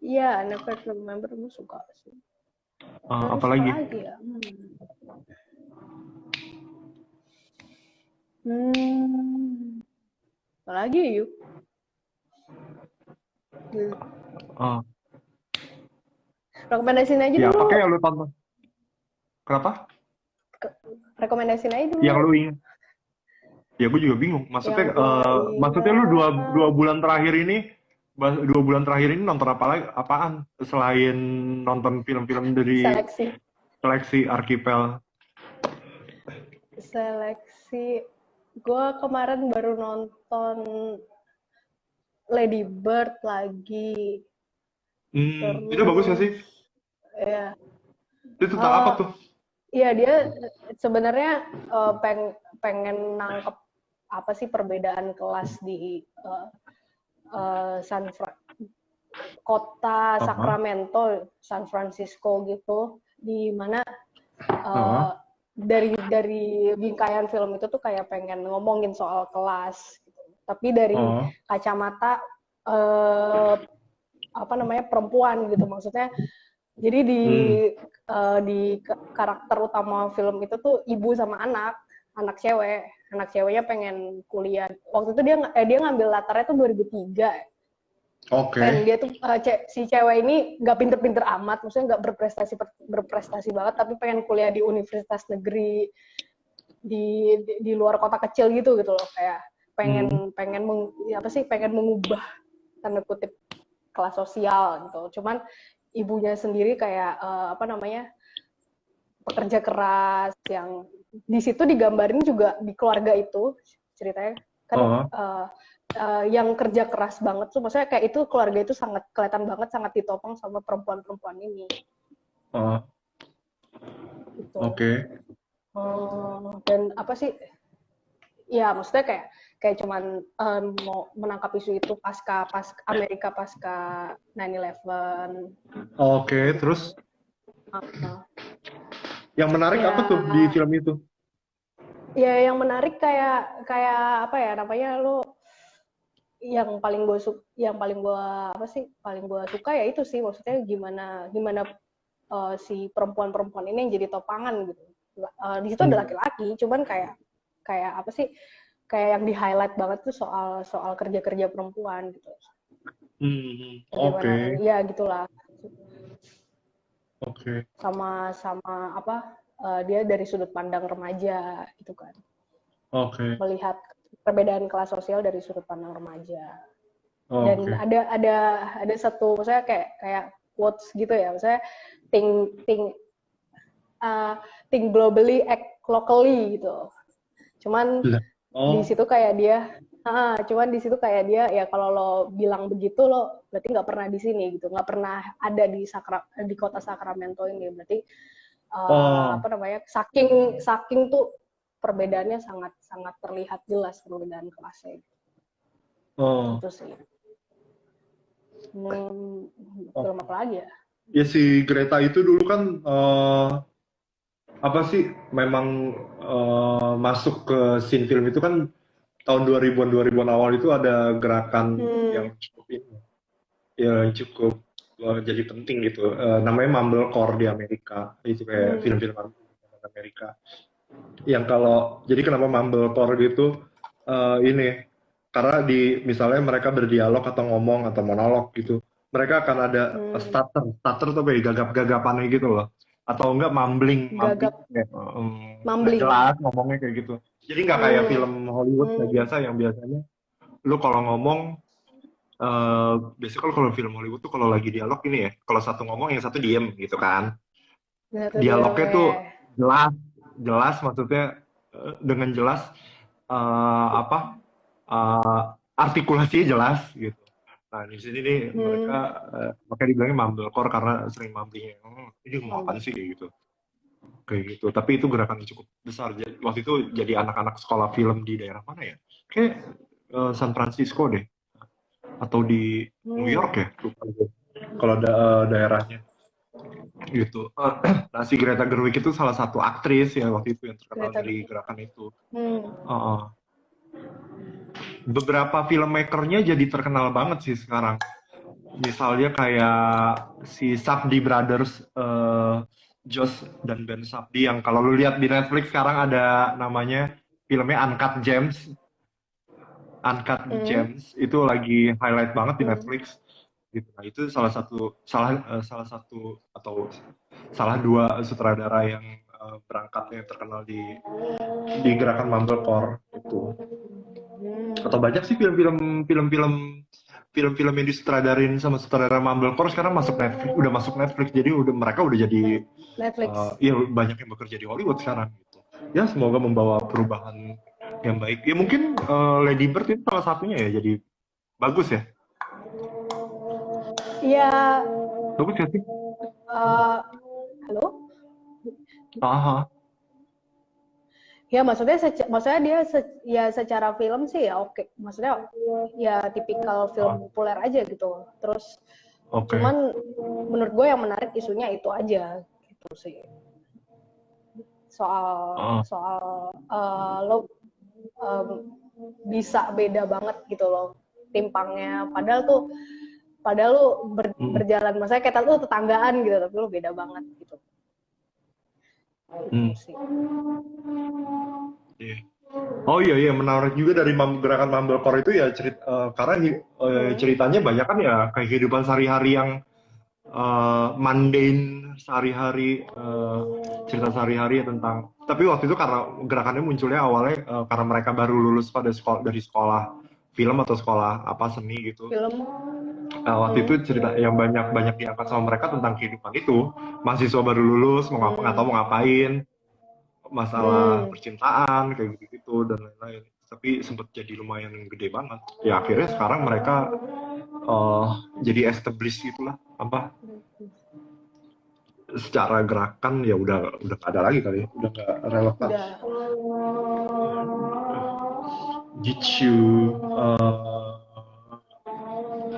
Iya, Unfair to Remember gue suka sih. Apalagi ya? Apalagi yuk. Rekomendasiin aja dulu. Ya, pakai yang lu tonton. Kenapa? Rekomendasiin aja dulu. Yang lu ingat. Ya, gue juga bingung. Maksudnya lu dua bulan terakhir ini nonton apaan? Selain nonton film-film dari Seleksi Archipel. Seleksi. Gue kemarin baru nonton Lady Bird lagi. Itu bagus Terus gak sih? ya, Itu tentang apa eh, tuh? iya dia sebenarnya pengen nangkep apa sih perbedaan kelas di San kota Heeh. Sacramento, San Francisco gitu, di mana Heeh. eh, dari bingkaian film itu tuh kayak pengen ngomongin soal kelas, gitu. Tapi dari Oh. kacamata eh, apa namanya perempuan gitu, maksudnya. Jadi Hmm. di karakter utama film itu tuh ibu sama anak cewek. Anak ceweknya pengen kuliah. Waktu itu dia ngambil latarnya tuh 2003. Oke. Dan dia tuh si cewek ini nggak pinter-pinter amat, maksudnya nggak berprestasi banget, tapi pengen kuliah di universitas negeri di luar kota kecil gitu loh, kayak Hmm. pengen pengen apa sih pengen mengubah tanda kutip kelas sosial gitu. Cuman ibunya sendiri kayak apa namanya pekerja keras yang di situ digambarin juga di keluarga itu ceritanya kan Oh. yang kerja keras banget tuh, maksudnya kayak itu keluarga itu sangat kelihatan banget sangat ditopang sama perempuan-perempuan ini Oh. gitu. Oke. Dan apa sih ya maksudnya kayak cuman mau menangkap isu itu pas Amerika pasca 9/11 Oke, gitu. terus Uh, yang menarik apa tuh di ya film itu? ya yang menarik kayak kayak apa ya namanya lo yang paling gue apa sih paling gue suka ya itu sih, maksudnya gimana gimana si perempuan-perempuan ini yang jadi topangan gitu. Di situ ada Hmm. laki-laki, cuman kayak kayak apa sih kayak yang di highlight banget tuh soal soal kerja-kerja perempuan gitu. Hmm. Bagaimana Oke. ya gitulah, Oke. sama sama apa dia dari sudut pandang remaja itu kan, Oke. melihat perbedaan kelas sosial dari sudut pandang remaja. Dan Oke. ada satu maksudnya kayak quotes gitu ya, maksudnya think think uh, think globally act locally gitu. Cuman Lah. di Oh. situ kayak dia cuman di situ kayak dia ya kalau lo bilang begitu lo berarti nggak pernah di sini gitu, nggak pernah ada di kota Sacramento ini, berarti apa Oh. namanya saking saking tuh perbedaannya sangat sangat terlihat jelas perbedaan kelasnya Oh. itu sih. Hmm, film Oke. apa lagi ya? Ya si Greta itu dulu kan apa sih memang masuk ke scene film itu kan tahun 2000-an awal itu ada gerakan Hmm, yang cukup ini ya yang cukup jadi penting gitu. Namanya Mumblecore di Amerika. Itu kayak hmm, film-film Amerika. Yang kalau jadi kenapa Mumblecore gitu ini karena di misalnya mereka berdialog atau ngomong atau monolog gitu, mereka akan ada hmm. stutter tuh kayak gagap-gagapannya gitu loh, atau enggak mumbling Gagap, kayak nggak mumbling. jelas ngomongnya kayak gitu. Jadi nggak kayak Hmm, film Hollywood kayak hmm. biasa yang biasanya lu kalau ngomong biasanya kalau film Hollywood tuh kalau lagi dialog ini ya, kalau satu ngomong yang satu diem gitu kan. Satu dia Dialognya tuh jelas, jelas maksudnya dengan jelas apa artikulasinya jelas gitu. Nah di sini nih mereka hmm, makanya dibilangnya mumblecore karena sering mumbling. Ini ngomong apaan mumbling. sih kayak gitu. Tapi itu gerakan yang cukup besar. Waktu itu jadi anak-anak sekolah film di daerah mana ya? Kayak San Francisco deh, atau di New Hmm, York ya, lupa gue. Kalau daerahnya gitu. Nah si Greta Gerwig itu salah satu aktris ya waktu itu yang terkenal Greta. dari gerakan itu. Hmm, Uh, Beberapa filmmakernya jadi terkenal banget sih sekarang. Misalnya kayak si Safdie Brothers, Josh dan Ben Safdie yang kalau lu lihat di Netflix sekarang ada namanya filmnya Uncut Gems. Uncut hmm, Gems itu lagi highlight banget di hmm, Netflix. Gitu. Nah, itu salah satu atau salah dua sutradara yang berangkatnya terkenal di gerakan Mumblecore itu. Atau hmm. banyak sih film-film yang disutradarin sama sutradara Mumblecore sekarang masuk Netflix, jadi mereka udah jadi Netflix. ya banyak yang bekerja di Hollywood sekarang gitu. Ya semoga membawa perubahan yang baik. Ya mungkin Lady Bird itu salah satunya ya, jadi bagus ya. Ya Bagus ya sih? Eh, halo? Aha. Ya maksudnya dia ya secara film sih ya oke. Maksudnya ya tipikal Ah, film populer aja gitu. Terus oke. cuman menurut gue yang menarik isunya itu aja gitu sih. Soal Ah, soal lo em, bisa beda banget gitu loh timpangnya. Padahal lu mm, berjalan, maksudnya kayak lu tetanggaan gitu, tapi lu beda banget gitu. Gitu mm, sih. iya. Oh iya iya menarik juga dari gerakan Mumblecore itu ya karena Hmm. ceritanya banyak kan ya kayak kehidupan sehari-hari yang mundane sehari-hari cerita sehari-hari tentang tapi waktu itu karena gerakannya munculnya awalnya karena mereka baru lulus pada sekolah dari sekolah film atau sekolah apa seni gitu. Film. Waktu itu Hmm. cerita yang banyak diangkat sama mereka tentang kehidupan itu mahasiswa baru lulus mau nggak tahu Hmm. mau ngapain masalah Hmm. percintaan kayak gitu-gitu dan lain-lain tapi sempat jadi lumayan gede banget ya akhirnya sekarang mereka eh, jadi established gitulah apa secara gerakan ya udah nggak ada lagi kali ya udah nggak relevan Udah. gitu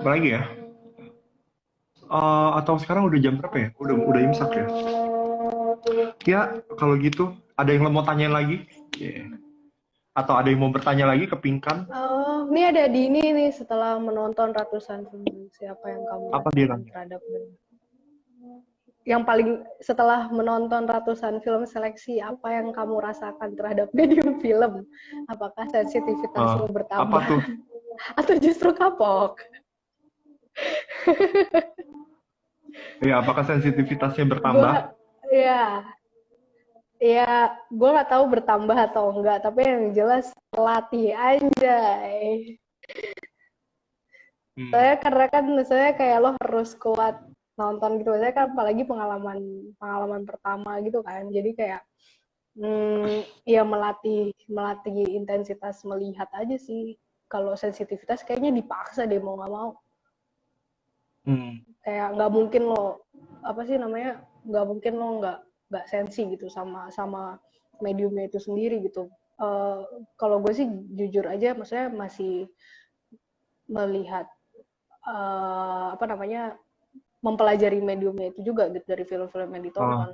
apa lagi ya. Atau sekarang udah jam berapa ya udah imsak ya ya kalau gitu ada yang mau tanyain lagi. Yeah. Atau ada yang mau bertanya lagi ke Pinkan Oh, ini ada di ini nih, setelah menonton ratusan film, siapa yang kamu apa dia rasakan nanya. terhadap yang paling setelah menonton ratusan film seleksi, apa yang kamu rasakan terhadap medium film? Apakah Eh, sensitivitasmu apa bertambah tuh atau justru kapok? ya apakah sensitivitasnya Gue bertambah. ya ya gue nggak tahu bertambah atau enggak, tapi yang jelas latih anjay. Hmm. Saya karena kan saya kayak lo harus kuat nonton gitu. Saya kan apalagi pengalaman pengalaman pertama gitu kan. Jadi kayak ya melatih intensitas melihat aja sih. Kalau sensitivitas kayaknya dipaksa deh mau nggak mau. Hmm. Kayak nggak mungkin lo apa sih namanya, nggak mungkin lo nggak sensi gitu sama sama mediumnya itu sendiri gitu. Uh, Kalau gue sih jujur aja, maksudnya masih melihat apa namanya, mempelajari mediumnya itu juga gitu dari film-film yang Ah. ditonton.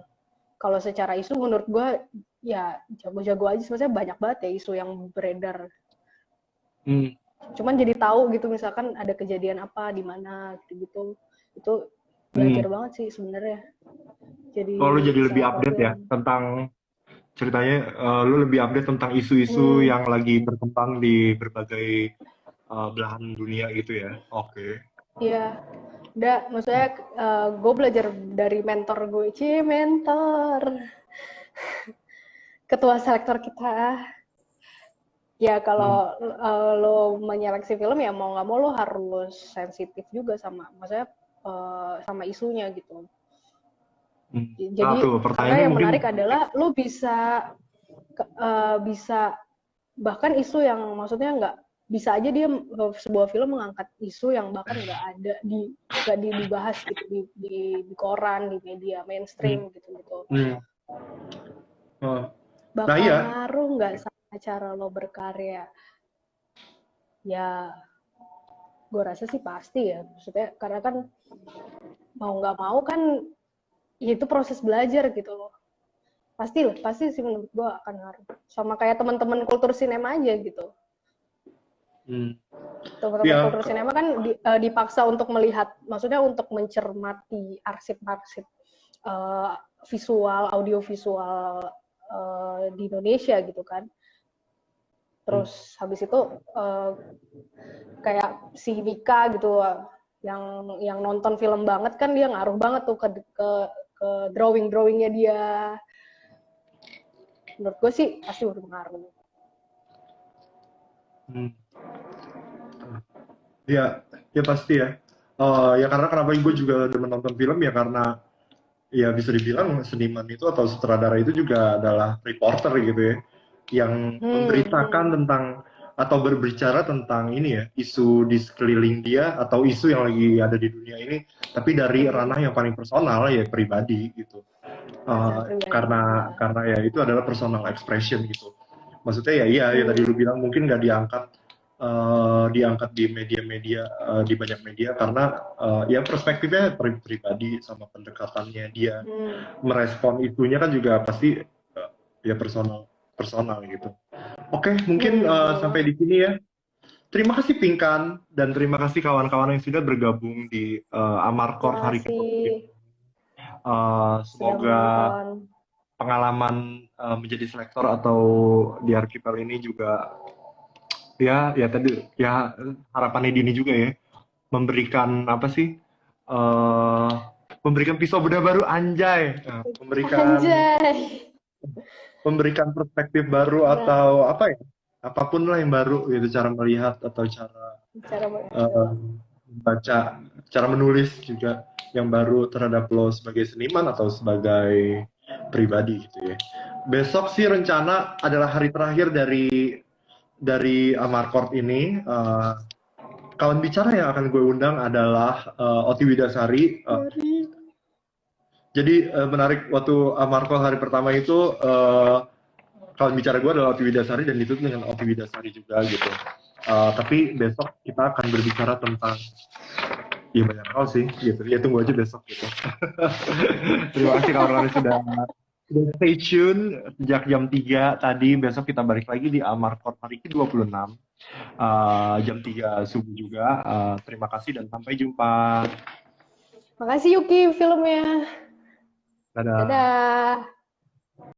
Kalau secara isu menurut gue ya jago-jago aja, maksudnya banyak banget ya isu yang beredar. Hmm. Cuman jadi tahu gitu misalkan ada kejadian apa di mana gitu-gitu. Itu belajar Hmm. banget sih sebenarnya. Oh, lu Jadi jadi lebih bisa update ya pelajaran. tentang ceritanya, lu lebih update tentang isu-isu Hmm, yang lagi berkembang di berbagai belahan dunia gitu ya. Oke. iya. Udah, maksudnya gue belajar dari mentor gue. Cie, mentor. Ketua selektor kita. Ya Hmm. kalau lo menyeleksi film ya mau nggak mau lo harus sensitif juga sama, maksudnya sama isunya gitu. Hmm. Nah Jadi tuh karena pertanyaannya yang mungkin menarik adalah lo bisa bahkan isu yang maksudnya nggak bisa aja dia sebuah film mengangkat isu yang bahkan nggak dibahas gitu di koran, di media hmm. mainstream gitu gitu. Hmm. Oh. Nah Bakal iya. ngaruh nggak sama cara lo berkarya? Ya gue rasa sih pasti ya, maksudnya karena kan mau nggak mau kan ya itu proses belajar gitu loh, pasti sih menurut gue akan ngaruh, sama kayak teman-teman kultur sinema aja gitu. Hmm. Teman-teman Ya. kultur sinema kan dipaksa untuk melihat, maksudnya untuk mencermati arsip-arsip uh, visual audio visual di Indonesia gitu kan. Hmm. Terus habis itu kayak si Mika gitu, yang nonton film banget kan dia ngaruh banget tuh ke drawingnya dia. Menurut gue sih pasti berpengaruh. Hmm. Ya, ya pasti ya. Ya karena kenapa gue juga demen nonton film ya karena ya bisa dibilang seniman itu atau sutradara itu juga adalah reporter gitu ya, yang memberitakan Hmm. tentang atau berbicara tentang ini ya, isu di sekeliling dia atau isu yang lagi ada di dunia ini, tapi dari ranah yang paling personal ya pribadi gitu. Ranah pribadi. Karena ya itu adalah personal expression gitu. Maksudnya ya iya ya tadi lu bilang mungkin nggak diangkat di media-media di banyak media karena ya perspektifnya pribadi sama pendekatannya dia merespon isunya kan juga pasti ya personal gitu. Oke, mungkin sampai di sini ya. Terima kasih Pinkan dan terima kasih kawan-kawan yang sudah bergabung di Amarcord hari Terima kasih ke-20. sudah Semoga menonton. pengalaman menjadi selektor atau di Archipel ini juga ya tadi ya harapannya Dini juga ya memberikan apa sih memberikan pisau bedah baru anjay. Anjay. Memberikan perspektif baru atau apa ya apapun lah yang baru gitu cara melihat atau cara baca cara menulis juga yang baru terhadap lo sebagai seniman atau sebagai pribadi gitu ya. Besok sih rencana adalah hari terakhir dari Amarcord ini. Kawan bicara yang akan gue undang adalah Oti Widasari. Jadi menarik waktu Amarcord hari pertama itu kawan bicara gue adalah Oti Widasari dan ditutup dengan Oti Widasari juga gitu. Tapi besok kita akan berbicara tentang ya banyak hal sih gitu. Ya tunggu aja besok gitu. Terima kasih kawan-kawan sudah stay tune sejak jam 3 tadi. Besok kita balik lagi di Amarcord hari ke-26 jam 3 subuh juga. Terima kasih dan sampai jumpa. Makasih Yuki filmnya. Dadah. Dadah.